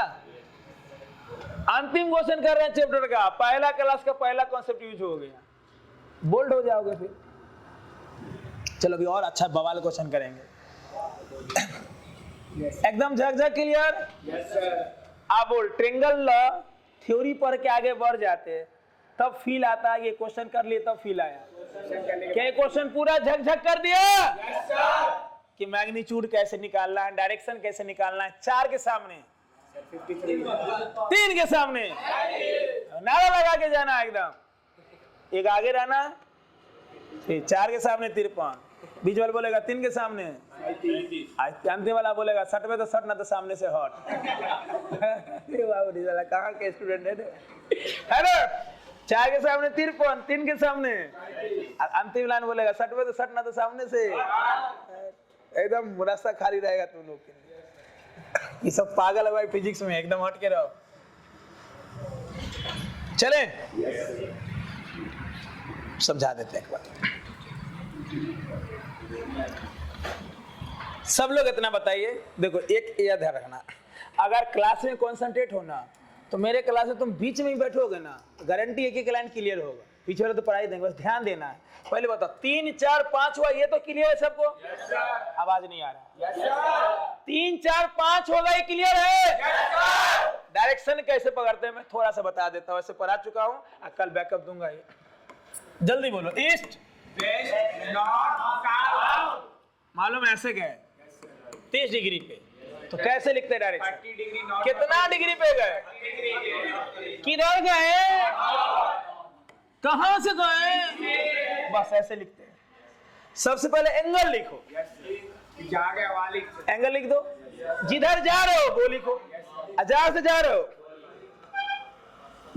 अंतिम क्वेश्चन कर रहे हैं चैप्टर का, पहला क्लास का पहला कॉन्सेप्ट यूज हो गया, बोल्ड हो जाओगे फिर। चलो अभी और अच्छा बवाल क्वेश्चन करेंगे। एकदम झकझक क्लियर? आप बोल ट्रेंगल लॉ थ्योरी पढ़ के आगे बढ़ जाते तब फील आता है, ये क्वेश्चन कर लिए तब फील आया। क्या क्वेश्चन पूरा झकझक कर दिया कि मैग्नीट्यूड कैसे निकालना है, डायरेक्शन कैसे निकालना है, 4 के सामने 3 के सामने नारा लगा के जाना एकदम। एक आगे रहना, फिर 4 के सामने 53, बीच वाला बोलेगा 3 के सामने, अंतिम वाला बोलेगा सट में तो सट ना तो सामने से हट। कहाँ के स्टूडेंट है ना? 4 के सामने 53, 3 के सामने, अंतिम लाइन बोलेगा सट में तो सट ना तो सामने से। एकदम रास्ता खाली रहेगा तुम लोग के लिए। ये सब पागल है भाई फिजिक्स में, एकदम हट के रहो। चले समझा देते हैं एक बार। सब लोग इतना बताइए, देखो एक याद रखना, अगर क्लास में कंसंट्रेट होना तो मेरे क्लास में तुम बीच में ही बैठोगे ना, गारंटी एक लाइन क्लियर होगा। पीछे वाले तो पढ़ाई देंगे, बस ध्यान देना है। पहले बताओ 3 4 5 हुआ, ये तो क्लियर है सबको? आवाज नहीं आ रहा। 3 4 5 होगा, ये क्लियर है? डायरेक्शन कैसे पकड़ते हैं मैं थोड़ा सा बता देता हूँ, ऐसे पढ़ा चुका हूँ, कल बैकअप दूंगा। ये जल्दी बोलो। ईस्ट वेस्ट नॉर्थ साउथ, मालूम ऐसे गए 30 डिग्री पे, तो कैसे लिखते हैं डायरेक्शन? कितना डिग्री पे गए? किधर गए? कहां से गए? बस ऐसे लिखते हैं। सबसे पहले एंगल लिखो, एंगल लिख दो। जिधर जा रहे हो वो लिखो, जहां से जा रहे हो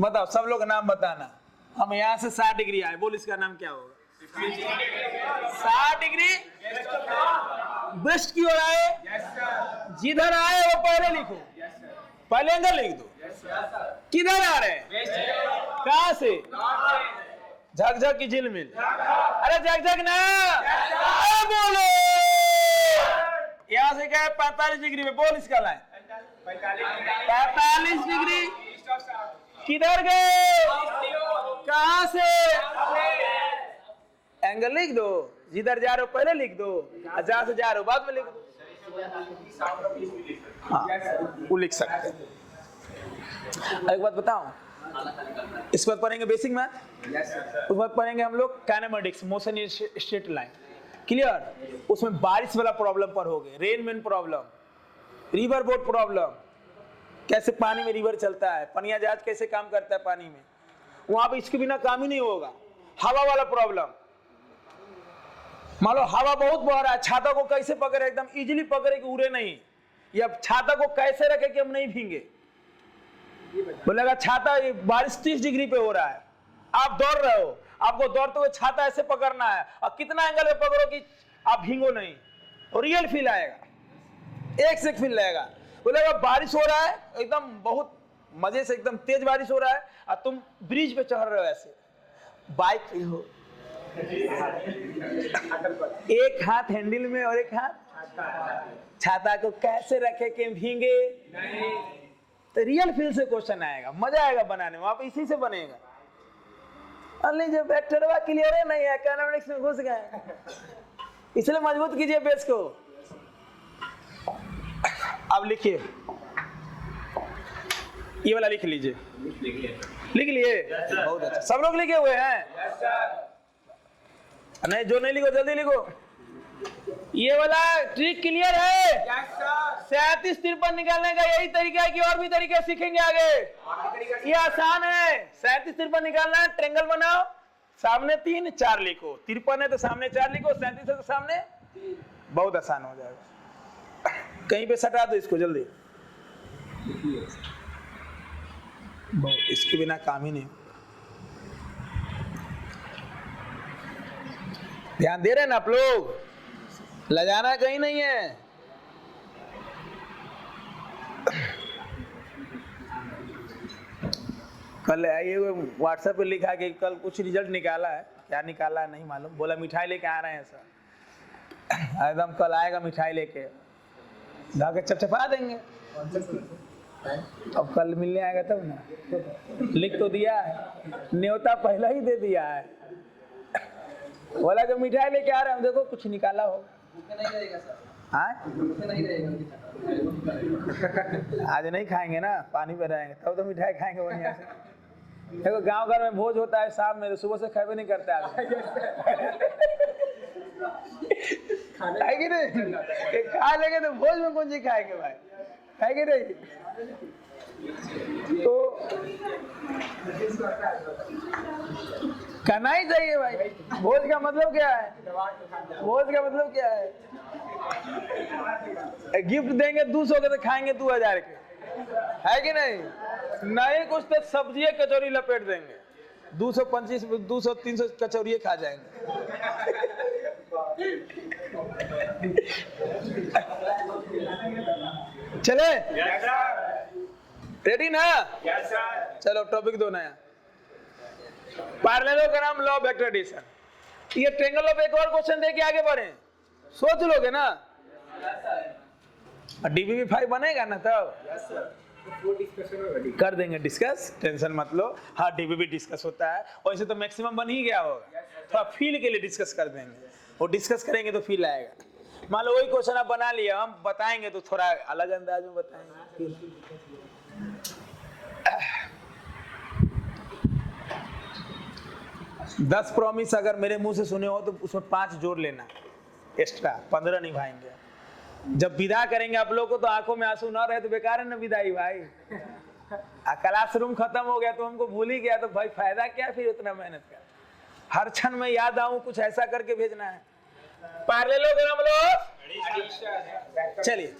बताओ। सब लोग नाम बताना। हम यहाँ से 60 डिग्री आए, बोल इसका नाम क्या होगा? 60 डिग्री वेस्ट की ओर आए, जिधर आए वो पहले लिखो, पहले एंगल लिख दो। किधर आ रहे हैं? कहां से? झकझक की झिलमिल। अरे झकझक ना, बोलो। यहां से क्या है? 45 डिग्री में, बोल इसका लाइन। 45 डिग्री। किधर गए? कहां से? एंगल लिख दो। जिधर जा रहे हो पहले लिख दो, जहां से जा रहे हो बाद में लिख दो। हाँ, वो लिख सकते हैं। एक बात बताऊं, इसके बाद पढ़ेंगे बेसिक मैथ, उसके बाद पढ़ेंगे हम लोग kinematics, motion in straight line, clear. उसमें बारिश वाला प्रॉब्लम पर हो गए, Rain Man problem, river boat problem, कैसे पानी में रिवर चलता है, पनिया जहाज कैसे काम करता है पानी में, वहां पे इसके बिना काम ही नहीं होगा। हवा वाला प्रॉब्लम, मान लो हवा बहुत बह रहा है, छाता को कैसे पकड़े, एकदम इजीली पकड़े कि उड़े नहीं, या छाता को कैसे रखे कि हम नहीं भींगे। बोलेगा छाता, बारिश 30 डिग्री पे हो रहा है, आप दौड़ रहे हो, आपको दौड़ते हुए छाता ऐसे पकड़ना है और कितना एंगल में पकड़ो कि आप भींगो नहीं, और रियल फील आएगा, एक से एक फील लगेगा। बोलेगा बारिश हो रहा है, एकदम बहुत मजे से, एकदम तेज बारिश हो रहा है और तुम ब्रिज पे चढ़ रहे हो ऐसे, बाइक पे हो, एक हाथ हैंडल में और एक हाथ छाता को कैसे रखे कि भींगे नहीं। तो रियल फील से क्वेश्चन आएगा, मजा आएगा बनाने में, आप इसी से बनेगा। अरे जो वेक्टरवा क्लियर है नहीं है, इकोनॉमिक्स में घुस गए, इसलिए मजबूत कीजिए बेस को। अब लिखिए, ये वाला लिख लीजिए, लिख लिए, बहुत अच्छा, सब लोग लिखे हुए हैं, नहीं जो नहीं लिखो जल्दी लिखो। ये वाला ट्रिक क्लियर है? 37 53 निकालने का यही तरीका है कि और भी तरीके सीखेंगे आगे। ये आसान है, 37 53 निकालना है, ट्रायंगल बनाओ, सामने 3 4 लिखो, 53 है तो सामने 4 लिखो, 37 है तो सामने, बहुत आसान हो जाएगा। कहीं पे सटा दो इसको जल्दी, इसके बिना काम ही नहीं। ध्यान दे रहे हैं ना आप लोग, लजाना कहीं नहीं है। कल ये व्हाट्सएप पे लिखा कि कल कुछ रिजल्ट निकाला है, क्या निकाला है नहीं मालूम, बोला मिठाई लेके आ रहे हैं सर, एकदम कल आएगा मिठाई लेके, जाके चपचपा देंगे। अब कल मिलने आएगा तब ना, लिख तो दिया है, न्योता पहले ही दे दिया है, बोला जो मिठाई लेके आ रहे हैं, देखो कुछ निकाला हो। आज नहीं खाएंगे ना, पानी पे रहेंगे, तब तो मिठाई खाएंगे बढ़िया से। देखो गांव घर में भोज होता है शाम में, तो सुबह से खाए नहीं करते आदमी, है कि नहीं? खा लेंगे तो भोज में कौन सी खाएंगे भाई, है कि नहीं? तो करना ही चाहिए भाई। भोज का मतलब क्या है? भोज का मतलब क्या है? गिफ्ट देंगे 200 के तो खाएंगे 2000 के, है कि नहीं? नहीं कुछ तो सब्जी कचौरी लपेट देंगे, 225 200 300 कचौरी खा जाएंगे। चले रेडी ना? चलो टॉपिक दो नया, parallelogram law of vector addition. ये ट्रायंगल ऑफ एक और क्वेश्चन दे के आगे बढ़े, सोच लोगे ना? डीबीबी 5 बनेगा ना तब कर देंगे डिस्कस, टेंशन मत लो। हाँ डीबीबी डिस्कस होता है, वैसे तो मैक्सिमम बन ही गया होगा, थोड़ा फील के लिए डिस्कस कर देंगे, और डिस्कस करेंगे तो फील आएगा। मान लो वही क्वेश्चन आप बना लिया, हम बताएंगे तो थोड़ा अलग अंदाज में बताएंगे। 10 प्रॉमिस अगर मेरे मुंह से सुने हो तो उसमें 5 जोड़ लेना एक्स्ट्रा, 15 निभाएंगे। जब विदा करेंगे आप लोग को तो आंखों में आंसू ना रहे तो बेकार है ना विदाई भाई। क्लासरूम खत्म हो गया तो हमको भूल ही गया तो भाई फायदा क्या फिर उतना मेहनत का। हर क्षण में याद आऊं कुछ ऐसा करके भेजना है। पैरेललोग्राम लो, चलिए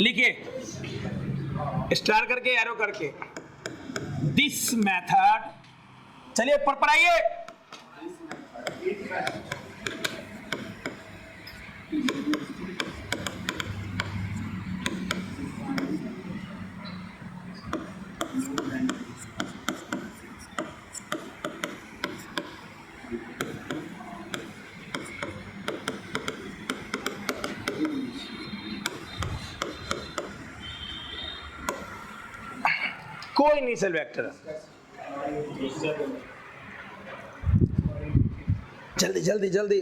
लिखिए स्टार करके एरो करके, दिस मेथड, चलिए पढ़ाइए। कोई इनिशियल वेक्टर, जल्दी जल्दी जल्दी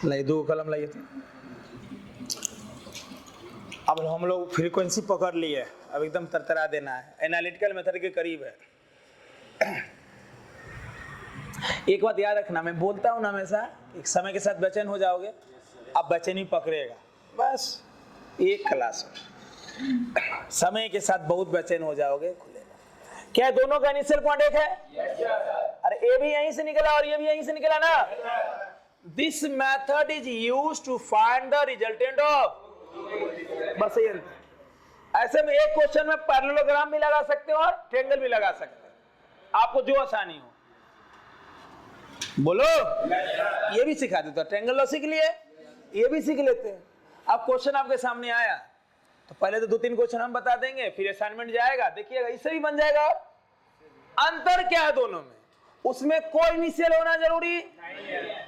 लाइए, 2 कलम लाइए तो। अब हम लोग फ्रीक्वेंसी पकड़ लिए, अब एकदम तरतरा देना है, एनालिटिकल मेथड के करीब है। एक बात याद रखना, मैं बोलता हूँ ना हमेशा, एक समय के साथ बेचैन हो जाओगे, अब बेचैनी पकड़ेगा, बस एक क्लास समय के साथ बहुत बेचैन हो जाओगे, खुलेगा। क्या दोनों का इनिशियल पॉइंट एक है? अरे ए भी यहीं से निकला और ये भी यहीं से निकला ना। This method is used to find the resultant of, बस ये ऐसे में एक क्वेश्चन में पैरेललोग्राम भी लगा सकते हो और ट्रायंगल भी लगा सकते हो, आपको जो आसानी हो। बोलो, ये भी सिखा देता, ट्रायंगल लॉ सीख लिए, ये भी सीख लेते हैं। अब क्वेश्चन आपके सामने आया तो पहले तो 2-3 क्वेश्चन हम बता देंगे, फिर असाइनमेंट जाएगा, देखिएगा इससे भी बन जाएगा। अंतर क्या है दोनों में? उसमें कोई इनिशियल होना जरूरी नहीं है,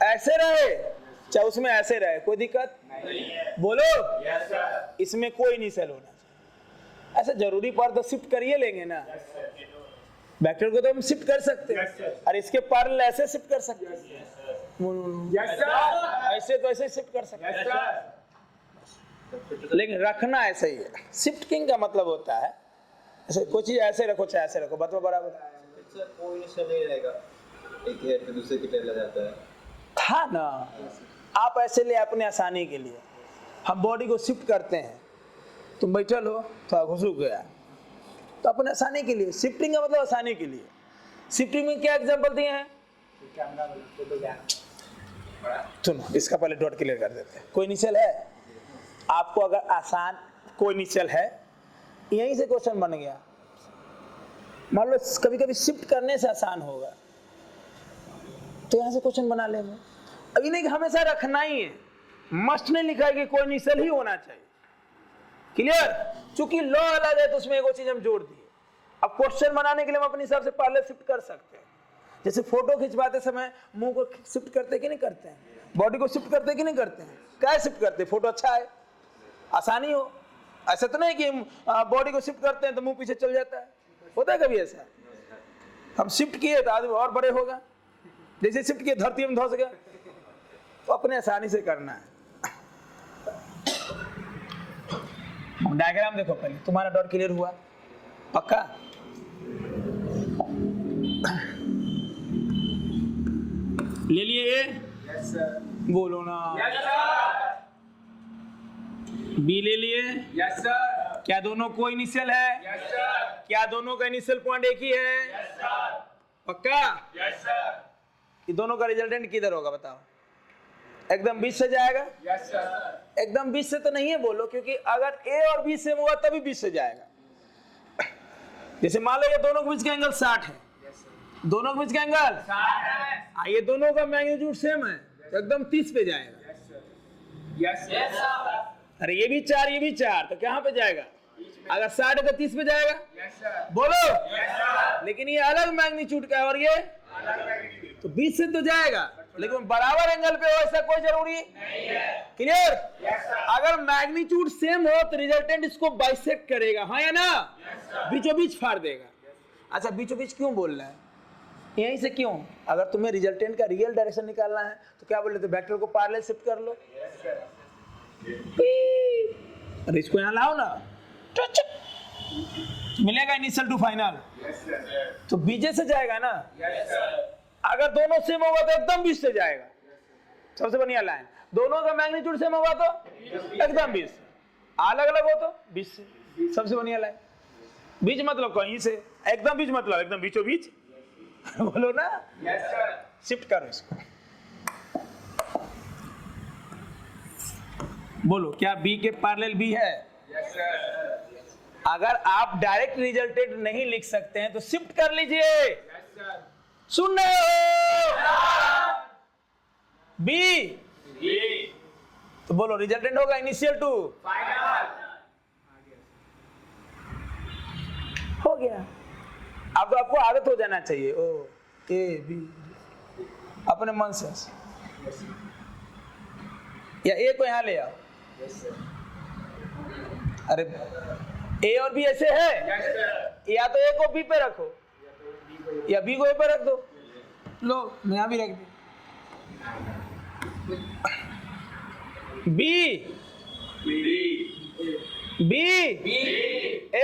ऐसे रहे चाहे उसमें ऐसे रहे, कोई दिक्कत नहीं। बोलो, इसमें कोई इनिशियल होना चाहिए। ऐसा जरूरी पर तो शिफ्ट करिए लेंगे ना, वेक्टर को तो हम शिफ्ट कर सकते हैं, और इसके पैरेलल ऐसे शिफ्ट कर सकते हैं, ऐसे तो ऐसे शिफ्ट कर सकते हैं, लेकिन रखना ऐसे ही है। शिफ्टिंग का मतलब होता है ऐसे कोई चीज ऐसे रखो चाहे ऐसे रखो, बात में बराबर कोई निशान नहीं रहेगा, एक हेड पे दूसरे की टेबल जाता है था ना। आप ऐसे ले अपने आसानी के लिए, हम बॉडी को शिफ्ट करते हैं, तुम बैठल हो थोड़ा घुसुक गया, तो अपने आसानी के लिए शिफ्टिंग का मतलब आसानी के लिए। शिफ्टिंग में क्या एग्जांपल दिए हैं? सुनो, इसका पहले डॉट क्लियर कर देते हैं। कोई इनिशियल है आपको, अगर आसान कोई इनिशियल है, यहीं से क्वेश्चन बन गया। मान लो कभी कभी शिफ्ट करने से आसान होगा तो यहां से क्वेश्चन बना लेंगे। अभी नहीं कि हमेशा रखना ही है, मस्ट नहीं लिखा है कि कोई इनिशियल ही होना चाहिए। क्लियर? चूंकि लॉ अलग है तो उसमें एक चीज हम जोड़ दिए। अब क्वेश्चन बनाने के लिए हम अपने हिसाब से पहले शिफ्ट कर सकते हैं। जैसे फोटो खिंचवाते समय मुंह को शिफ्ट करते कि नहीं करते हैं, बॉडी को शिफ्ट करते कि नहीं करते हैं, क्या शिफ्ट करते हैं? फोटो अच्छा है, आसानी हो। ऐसा तो नहीं कि बॉडी को शिफ्ट करते हैं तो मुंह पीछे चल जाता है, होता है कभी ऐसा? हम शिफ्ट किए तो आदमी और बड़े होगा, जैसे शिफ्ट किए धरती में धंस गया। तो अपने आसानी से करना है। डायग्राम देखो पहले, तुम्हारा डॉट क्लियर हुआ? पक्का? ले लिए ये? Yes sir. बोलो ना। Yes sir. बी ले लिए? Yes sir. क्या दोनों को इनिशियल है? Yes sir. क्या दोनों का इनिशियल पॉइंट एक ही है? Yes sir. पक्का? Yes sir. ये दोनों का रिजल्टेंट किधर होगा बताओ? एकदम 20 से जाएगा? Yes sir. एकदम 20 से तो नहीं है बोलो, क्योंकि अगर ए और बी सेम हुआ तभी 20 से जाएगा। जैसे मान लो ये दोनों के बीच का एंगल 60 है, दोनों के बीच का एंगल 60 है, ये दोनों का मैग्नीट्यूड सेम है, तो एकदम 30 पे जाएगा। Yes sir. Yes sir. अरे ये भी 4 ये भी 4, तो कहाँ पे जाएगा? अगर 60 है तो 30 पे जाएगा। Yes sir. बोलो। Yes sir. लेकिन ये अलग मैग्नीट्यूड का है और ये अलग मैग्नीट्यूड। तो 20 से तो जाएगा, लेकिन बराबर एंगल पे हो ऐसा कोई जरूरी नहीं है। क्लियर? Yes sir. अगर मैग्नीट्यूड सेम हो तो रिजल्टेंट इसको बाइसेक्ट करेगा, हाँ या ना? बीचों बीच फाड़ देगा। अच्छा, बीचों बीच क्यों बोल रहा है? यहीं से क्यों? अगर तुम्हें रिजल्टेंट का रियल डायरेक्शन निकालना है तो क्या बोल रहे थे? वेक्टर को पैरेलल शिफ्ट कर लो। Yes sir. अरे इसको यहाँ लाओ ना, मिलेगा initial to final. Yes sir. तो बीजे से जाएगा ना। Yes sir. अगर दोनों सेम होगा तो एकदम 20 से जाएगा, सबसे बढ़िया लाइन। दोनों का मैग्नीट्यूड सेम होगा तो एकदम 20, अलग अलग हो तो 20 से, सबसे बढ़िया लाइन। बीच मतलब कहीं से, एकदम बीच मतलब एकदम बीचों बीच। बोलो ना। Yes sir. शिफ्ट करो इसको। बोलो, क्या बी के पैरेलल बी है? Yes sir. अगर आप डायरेक्ट रिजल्टेंट नहीं लिख सकते हैं तो शिफ्ट कर लीजिए। Yes sir. सुन रहे हो? B B. तो बोलो रिजल्टेंट होगा इनिशियल टू फाइनल। हो गया। अब तो आपको आदत हो जाना चाहिए। ओ ए बी, अपने मन से। या ए को यहां ले आओ। Yes sir. अरे ए और बी ऐसे है, यस सर। या तो ए को बी पे रखो या बी को ए पे रख दो। लो मैं यहां भी रख दी। बी बी ए।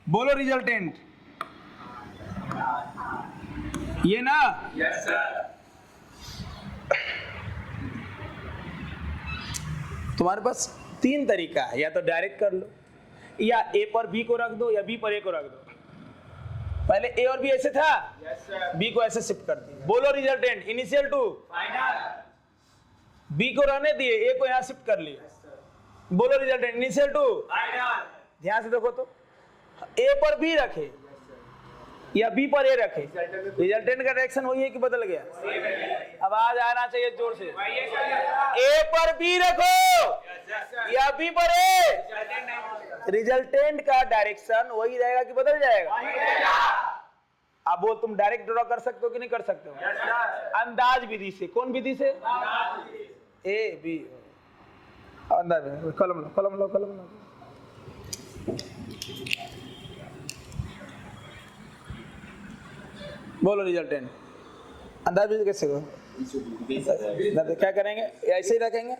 बोलो रिजल्टेंट। ये ना? Yes sir. तुम्हारे पास 3 तरीका है, या तो डायरेक्ट कर लो, या ए पर बी को रख दो, या बी पर ए को रख दो। पहले ए और बी ऐसे था, यस सर। बी को ऐसे शिफ्ट कर दिया। बोलो resultant. Initial to final. B को रहने दिए, ए को यहाँ शिफ्ट कर लिए। बोलो रिजल्टेंट। Initial to final. ध्यान से देखो तो, ए पर बी रखे या बी पर ए रखे, रिजल्टेंट का डायरेक्शन वही है कि बदल गया? आवाज आना चाहिए जोर से। ए पर बी रखो या बी पर ए, रिजल्टेंट का डायरेक्शन वही रहेगा कि बदल जाएगा? अब बोल, तुम डायरेक्ट ड्रॉ कर सकते हो कि नहीं कर सकते हो? अंदाज विधि से। कौन विधि से? ए बी अंदाज। कलम लो, कलम लो, कलम लो। बोलो रिजल्टेंट। अंदाज विधि कैसे हो? क्या करेंगे? ऐसे ही रखेंगे?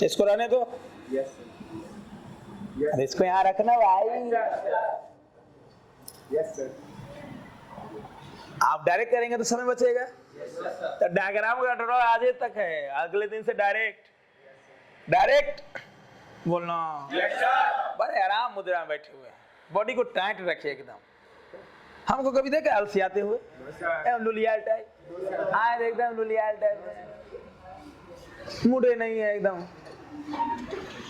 इसको रहने दो। अरे इसको यहाँ रखना भाई। आप डायरेक्ट करेंगे तो समय बचेगा। तो डायग्राम का ड्रॉ आज तक है, अगले दिन से डायरेक्ट बोलना। बड़े आराम मुद्रा में बैठे हुए, बॉडी को टाइट रखिए एकदम। हमको कभी देखा अलसियाते हुए? एकदम लुलियाल टाइप आए, एकदम लुलियाल टाइप, मुड़े नहीं है एकदम।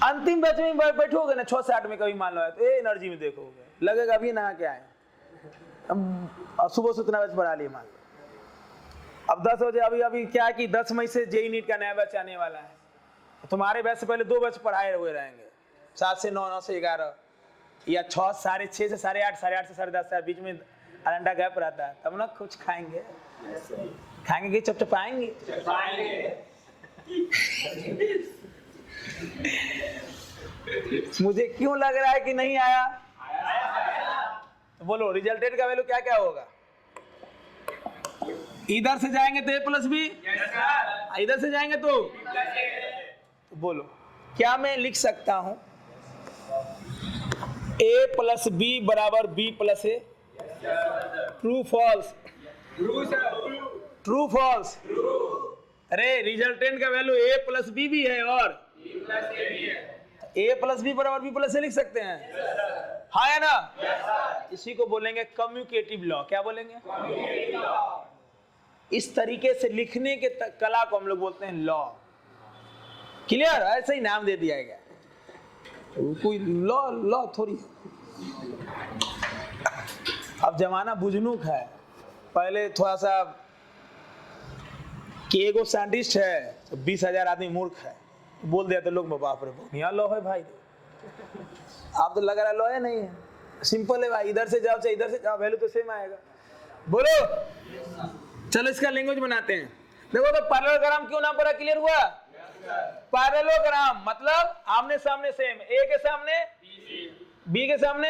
अंतिम बैच में बैठोगे ना 6 से 8 में, कभी मान लो तो एनर्जी में देखोगे, लगेगा अभी नहा के आए। सुबह से उतना बैच बढ़ा लिए मान लो। अब 10 बजे, अभी क्या है कि 10 मई से जेई नीट का नया बैच आने वाला है। तुम्हारे बैच से पहले 2 बैच पढ़ाए हुए रहेंगे, 7 से 9, 9 से 11, या 6, 6:30 से 8:30, 8:30 से 10:30, बीच में घंटा गैप रहता है। तब ना कुछ खाएंगे कि चपचपाएंगे? मुझे क्यों लग रहा है कि नहीं आया? तो बोलो रिजल्टेंट का वैल्यू क्या क्या होगा? इधर से जाएंगे तो ए प्लस बी, इधर से जाएंगे तो बोलो क्या मैं लिख सकता हूं ए प्लस बी बराबर B plus A? True false? True false? अरे रिजल्टेंट का वैल्यू ए प्लस बी भी है और ए प्लस बी बराबर बी प्लस ए लिख सकते हैं। हाँ या ना? इसी को बोलेंगे कम्युटेटिव लॉ। क्या बोलेंगे? इस तरीके से लिखने के कला को हम लोग बोलते हैं लॉ। क्लियर? ऐसे ही नाम दे दिया गया, कोई लॉ थोड़ी। अब जमाना बुझनुक है। पहले थोड़ा सा कि एगो साइंटिस्ट है तो 20,000 आदमी मूर्ख है, बोल दिया तो लोग बाप रे बढ़िया लॉ है भाई। आप तो लग रहा है लॉ है, नहीं है, सिंपल है भाई। इधर से जाओ चाहे इधर से जाओ, वैल्यू तो सेम आएगा। बोलो चलो इसका लैंग्वेज बनाते हैं। देखो तो पैरेललोग्राम क्यों नाम पड़ा? क्लियर हुआ? पैरेललोग्राम मतलब आमने सामने सेम, ए के सामने बी के सामने।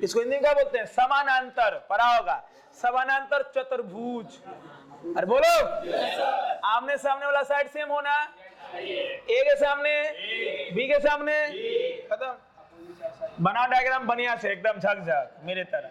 इसको हिंदी में क्या बोलते हैं? समानांतर। पढ़ा होगा समानांतर चतुर्भुज। अरे बोलो आमने सामने वाला साइड सेम होना, ए के सामने बी के सामने, खत्म। बनाओ डायग्राम बढ़िया से, एकदम झकझक मेरे तरह।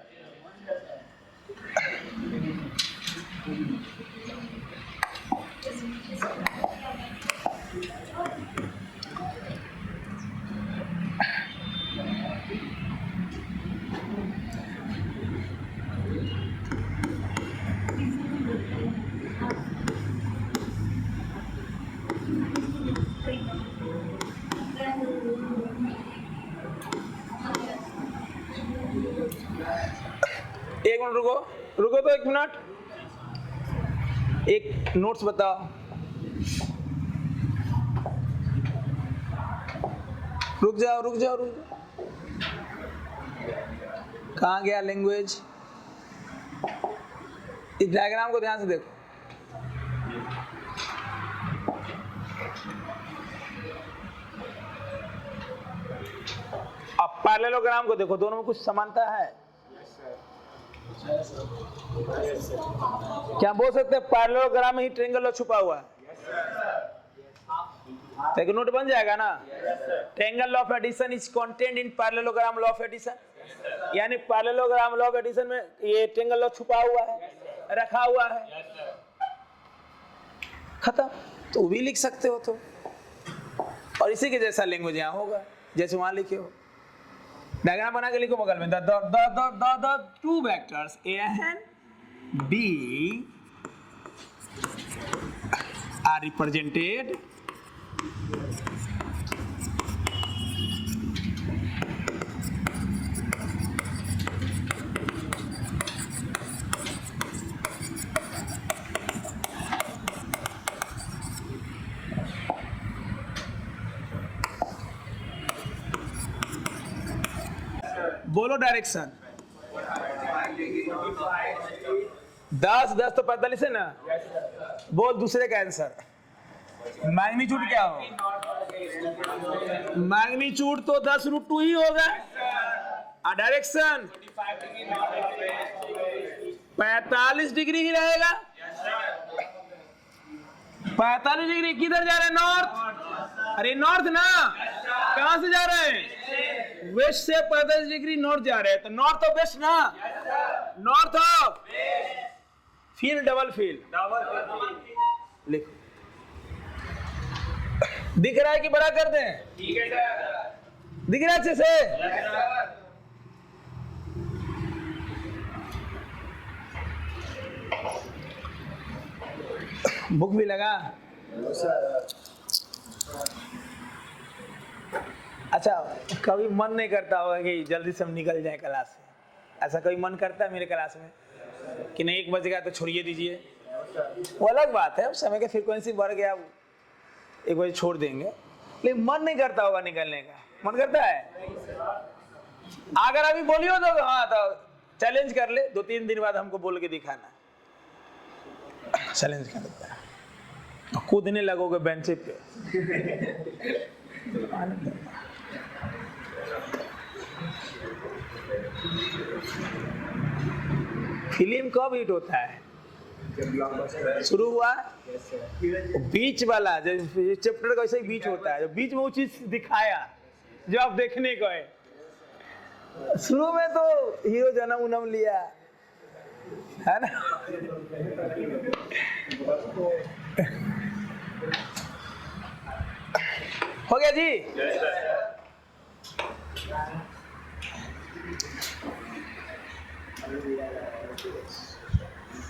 एक मिनट रुको तो 1 मिनट, एक नोट्स बताओ। रुक जाओ। कहाँ गया लैंग्वेज? इस डायग्राम को ध्यान से देखो। अब पैरेललोग्राम को देखो, दोनों में कुछ समानता है? क्या बोल सकते हैं? पैरेललोग्राम में ही ट्रायंगल छुपा हुआ है। तो एक नोट बन जाएगा ना। Triangle of addition is content in parallelogram law of addition, यानी पैरेललोग्राम लॉ ऑफ एडिशन में ये ट्रायंगल लॉ छुपा हुआ है, रखा हुआ है, खत्म। तो वो भी लिख सकते हो तो, और इसी के जैसा लैंग्वेज यहाँ होगा जैसे वहां लिखे हो। डायग्राम बना के लिखो बगल में, the two vectors A and B are represented बोलो डायरेक्शन 10 10 तो 45 है ना। बोल दूसरे का आंसर। मैग्नीट्यूड क्या हो? मैग्नीट्यूड तो 10√2 ही होगा। डायरेक्शन 45 डिग्री ही रहेगा। 45 डिग्री किधर जा रहे हैं? नॉर्थ। अरे नॉर्थ ना, कहां से जा रहे हैं? वेस्ट से 45 डिग्री नॉर्थ जा रहे हैं, तो नॉर्थ ऑफ वेस्ट ना, north of feel, double feel लिखो। दिख रहा है कि बड़ा कर दें? ठीक है सर। दिख रहा है अच्छे से? भूख भी लगा? अच्छा, कभी मन नहीं करता होगा कि जल्दी से हम निकल जाए क्लास से? ऐसा कभी मन करता है मेरे क्लास में कि नहीं 1 बज गया तो छोड़िए दीजिए? वो अलग बात है, समय का फ्रीक्वेंसी बढ़ गया, 1 बजे छोड़ देंगे, लेकिन मन नहीं करता होगा निकलने का। मन करता है? अगर अभी बोलियो तो हाँ, तो चैलेंज कर ले, 2-3 दिन बाद हमको बोल के दिखाना। चैलेंज कर लेता है, कूदने लगोगे बेंच पे। फिल्म कब हिट होता है? शुरू हुआ बीच वाला, जो चैप्टर का ऐसे ही बीच होता है, जो बीच में वो चीज दिखाया जो आप देखने को है। शुरू में तो हीरो जन्म उन्म लिया है ना। हो गया जी?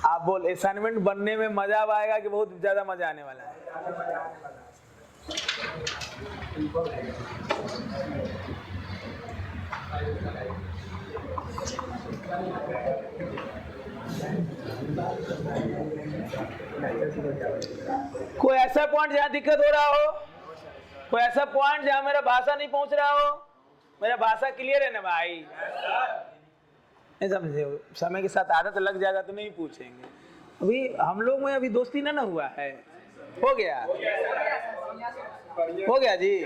आप बोल, असाइनमेंट बनने में मजा आएगा कि बहुत ज्यादा मजा आने वाला है? कोई ऐसा पॉइंट जहां दिक्कत हो रहा हो? कोई ऐसा पॉइंट जहां मेरा भाषा नहीं पहुंच रहा हो? मेरा भाषा क्लियर है ना भाई? नहीं समझे? समय के साथ आदत लग जाएगा तो नहीं पूछेंगे। अभी हम लोग में अभी दोस्ती ना हुआ है। हो गया? हो गया जी?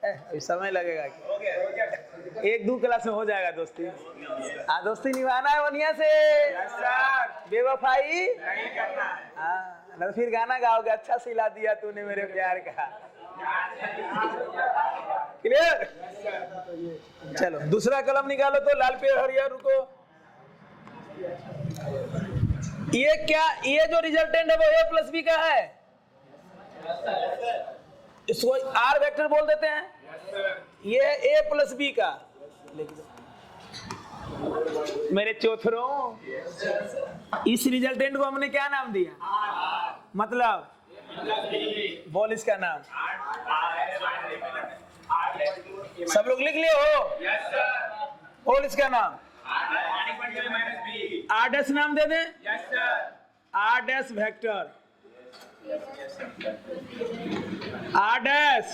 अभी समय लगेगा कि 1-2 क्लास में हो जाएगा दोस्ती। दोस्ती निभाना है बढ़िया से, बेवफाई हाँ, फिर गाना गाओगे, अच्छा सिला दिया तूने मेरे प्यार का। क्लियर? चलो दूसरा कलम निकालो तो, लाल पे हरिया। रुको, ये क्या, ये जो रिजल्टेंट है वो a प्लस बी का है, इसको आर वेक्टर बोल देते हैं। ये है a प्लस बी का। मेरे चौथरों, इस रिजल्टेंट को हमने क्या नाम दिया? मतलब बोल इसका नाम। सब लोग लिख लिए हो? बोल इसका नाम। आर डैश नाम दे दें। R dash vector, R dash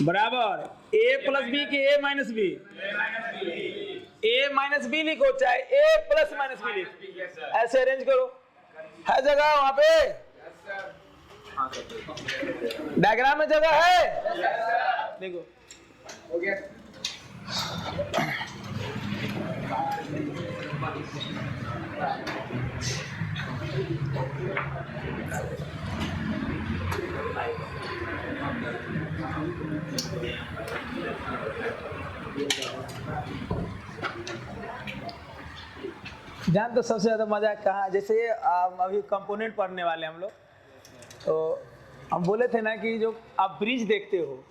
बराबर a प्लस बी के a minus B. a minus B लिखो, चाहे a प्लस माइनस बी लिखो, ऐसे अरेंज करो। है जगह वहां पे? डायग्राम में जगह है? देखो हो गया। जान तो सबसे ज्यादा मजा कहाँ, जैसे अभी कंपोनेंट पढ़ने वाले हम लोग, तो हम बोले थे ना कि जो आप ब्रिज देखते हो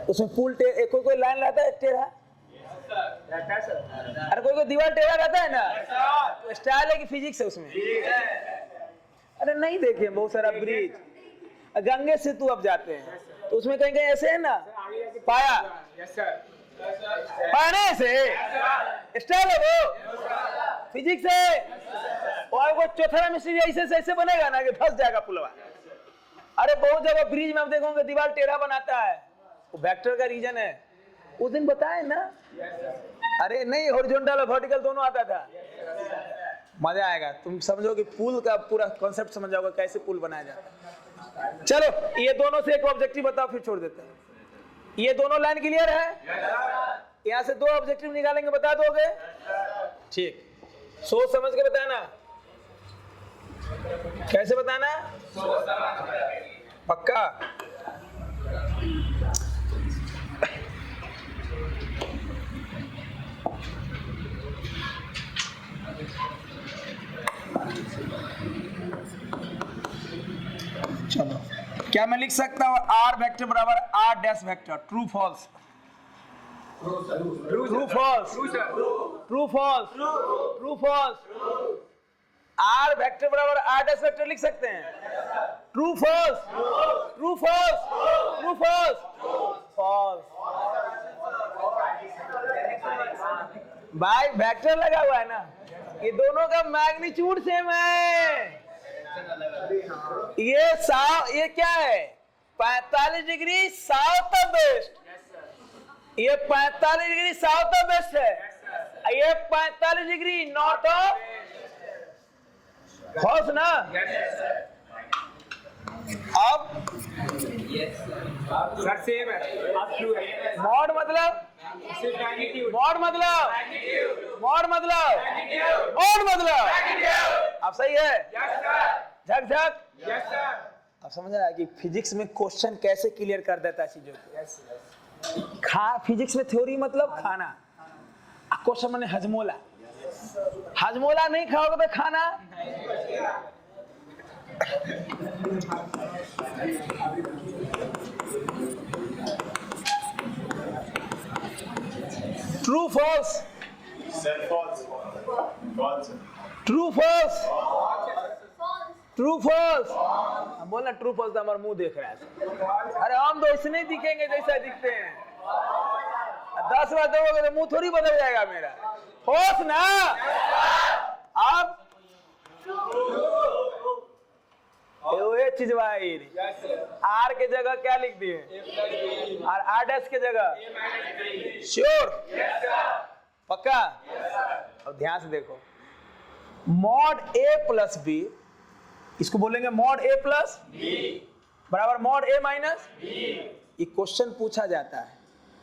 उसमें पुल कोई कोई लाइन रहता है टेढ़ा, अरे कोई कोई दीवार टेढ़ा रहता है ना, तो स्टाइल है कि फिजिक्स है उसमें? अरे नहीं देखे बहुत सारा ब्रिज, गंगे सेतु अब जाते हैं तो उसमें कहीं कहीं ऐसे है ना, पाया पाने से स्टाइल है वो, फिजिक्स है। और वो चौथरा मिस्त्री ऐसे से ऐसे बनेगा ना कि फंस जाएगा पुलवा। अरे बहुत जगह ब्रिज में आप देखोगे दीवार टेढ़ा बनाता है, वो वेक्टर का रीजन है, उस दिन बताए ना। अरे नहीं, हॉरिजॉन्टल और वर्टिकल दोनों आता था। मजा आएगा, तुम समझो कि पुल का पूरा कॉन्सेप्ट समझ जाओगे कैसे पुल बनाया जाता है। चलो ये दोनों से एक ऑब्जेक्टिव बताओ, फिर छोड़ देते हैं। ये दोनों लाइन क्लियर है? यहाँ से दो ऑब्जेक्टिव निकालेंगे, बता दोगे? ठीक, सोच समझ के बताना। कैसे बताना? पक्का? चलो, क्या मैं लिख सकता हूं आर वेक्टर बराबर R dash vector? True false? True false? True false? True false? R vector बराबर आर डैश वेक्टर लिख सकते हैं? True false? True false? True false? False. भाई वेक्टर लगा हुआ है ना, ये दोनों का मैग्नीट्यूड सेम है। ये क्या है? 45 डिग्री साउथ ऑफ वेस्ट, ये 45 डिग्री साउथ ऑफ वेस्ट है, ये 45 डिग्री नॉर्थ ऑफ फॉल्स ना। अब सर सेम है। मॉड मतलब मॉड मतलब मॉड मतलब मॉड मतलब अब सही है? झक झक। अब समझ आया कि फिजिक्स में क्वेश्चन कैसे क्लियर कर देता है चीजों को। फिजिक्स में थ्योरी मतलब खाना, क्वेश्चन मैंने हजमोला। हजमोला नहीं खाओगे तो खाना। True false? True false? True false? बोलना ट्रू फॉल्स, हमारा मुंह देख रहा है। अरे हम तो ऐसे नहीं दिखेंगे जैसा दिखते हैं। 10 बार दोगे तो मुंह थोड़ी बदल जाएगा मेरा। फॉल्स ना। अब ये चीज भाई आर के जगह क्या लिख दिए? और आर डैश के जगह श्योर? पक्का? अब ध्यान से देखो, मॉड ए प्लस बी, इसको बोलेंगे मॉड ए प्लस बराबर मॉड ए माइनस। ये क्वेश्चन पूछा जाता है,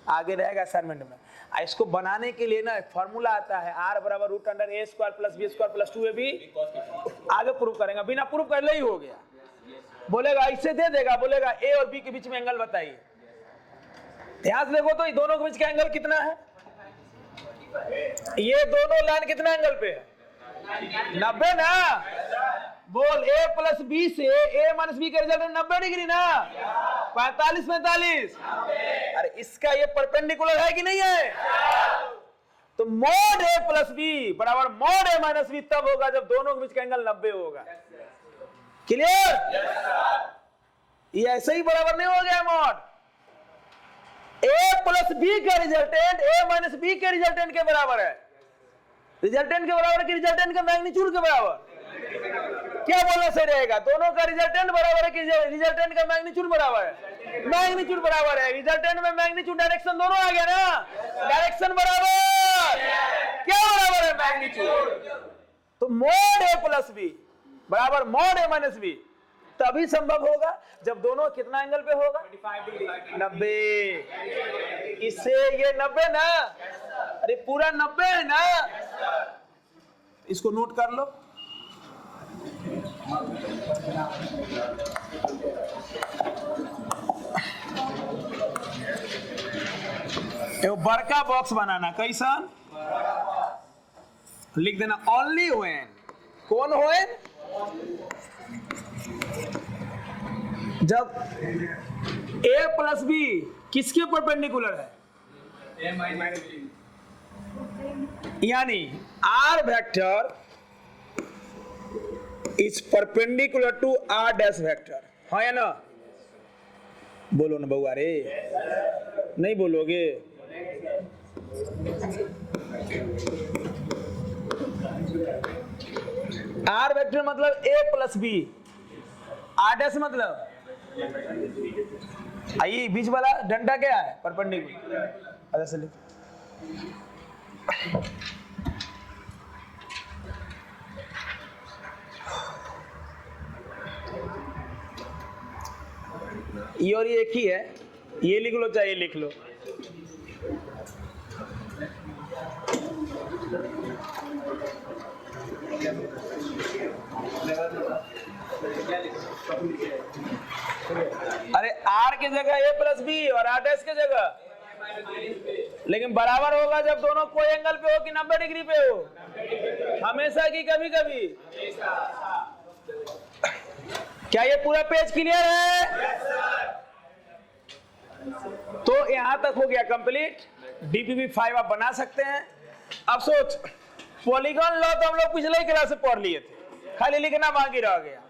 आगे रहेगा असाइनमेंट में। इसको बनाने के लिए ना एक फॉर्मूला आता है, आर बराबर root under A square plus B square plus 2ab। आगे प्रूव करेंगे, बिना प्रूव कर ले ही हो गया। बोलेगा इससे दे देगा, बोलेगा ए और बी के बीच में एंगल बताइए। ध्यान से देखो तो ये दोनों के बीच का एंगल कितना है? ये दोनों लाइन कितना एंगल पे है? 90 ना। बोल ए प्लस बी से ए माइनस बी का रिजल्ट 90 डिग्री ना। 45 45। अरे इसका ये परपेंडिकुलर है कि नहीं है? तो मॉड ए प्लस बी बराबर मॉड ए माइनस बी तब होगा जब दोनों के बीच का एंगल 90 होगा। क्लियर? ये ऐसे ही बराबर नहीं हो गया मॉड। ए प्लस बी का रिजल्टेंट ए माइनस बी के रिजल्टेंट के बराबर है। रिजल्टेंट के बराबर कि रिजल्टेंट का मैग्नीट्यूड के बराबर? क्या बोलना सही रहेगा? दोनों का रिजल्टेंट बराबर है कि रिजल्टेंट का मैग्नीट्यूड बराबर है? मैग्नीट्यूड बराबर है। रिजल्टेंट में मैग्नीट्यूड डायरेक्शन दोनों आ गया ना। डायरेक्शन बराबर क्या बराबर है? मैग्नीट्यूड। तो मॉड ए प्लस बी बराबर मॉड ए माइनस बी तभी संभव होगा जब दोनों कितना एंगल पे होगा? 90। इससे ये 90 ना। अरे पूरा 90 है ना। इसको नोट कर लो। एगो बड़का बॉक्स बनाना, कैसा लिख देना ओनली व्हेन, कौन व्हेन, जब a प्लस बी किसके परपेंडिकुलर है, यानी r vector is perpendicular to r dash vector, हाँ या ना? बोलो ना बउआ रे, नहीं बोलोगे? r वेक्टर मतलब a plus B, r dash मतलब आइए बीच वाला डंडा क्या है, परपेंडिकुलर। ऐसे लिख, ये और ये एक ही है, ये लिख लो चाहे ये लिख लो। अरे r की जगह a प्लस बी और r डैश की जगह, लेकिन बराबर होगा जब दोनों कोई एंगल पे हो कि 90 डिग्री पे हो, हमेशा की कभी कभी। क्या ये पूरा पेज क्लियर है? तो यहां तक हो गया कंप्लीट। DPP5 आप बना सकते हैं। अब सोच, पॉलीगॉन लॉ तो हम लोग पिछले ही क्लास से पढ़ लिए थे, खाली लिखना बाकी रह गया।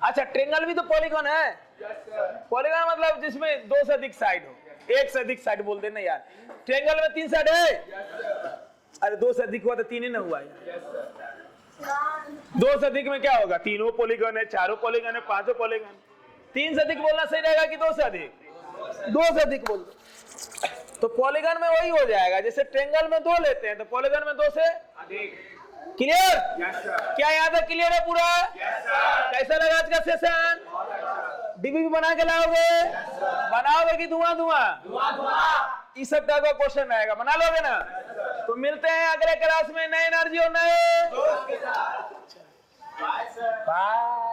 अच्छा, ट्रेंगल भी तो पॉलीगॉन है। पॉलीगॉन मतलब जिसमें दो से अधिक साइड हो, एक से अधिक साइड बोल देना यार। ट्रेंगल में 3 साइड है, अरे 2 से अधिक हुआ तो 3 ही ना हुआ यार। 2 से अधिक में क्या होगा, 3 पॉलीगॉन है, 4 पॉलीगॉन है, 5 पॉलीगॉन। 3 से अधिक बोलना सही रहेगा कि 2 से अधिक? 2 से अधिक बोल दो। तो पॉलीगॉन में वही हो जाएगा, जैसे ट्रेंगल में 2 लेते हैं तो पॉलीगॉन में 2 से अधिक। क्लियर? क्या यहाँ तक क्लियर है पूरा? कैसा लगा आज का सेशन? DPP बना के लाओगे? बनाओगे कि धुआं धुआं? इस सब का क्वेश्चन आएगा, बना लोगे ना? तो मिलते हैं अगले क्लास में नए एनर्जी और नए बाय।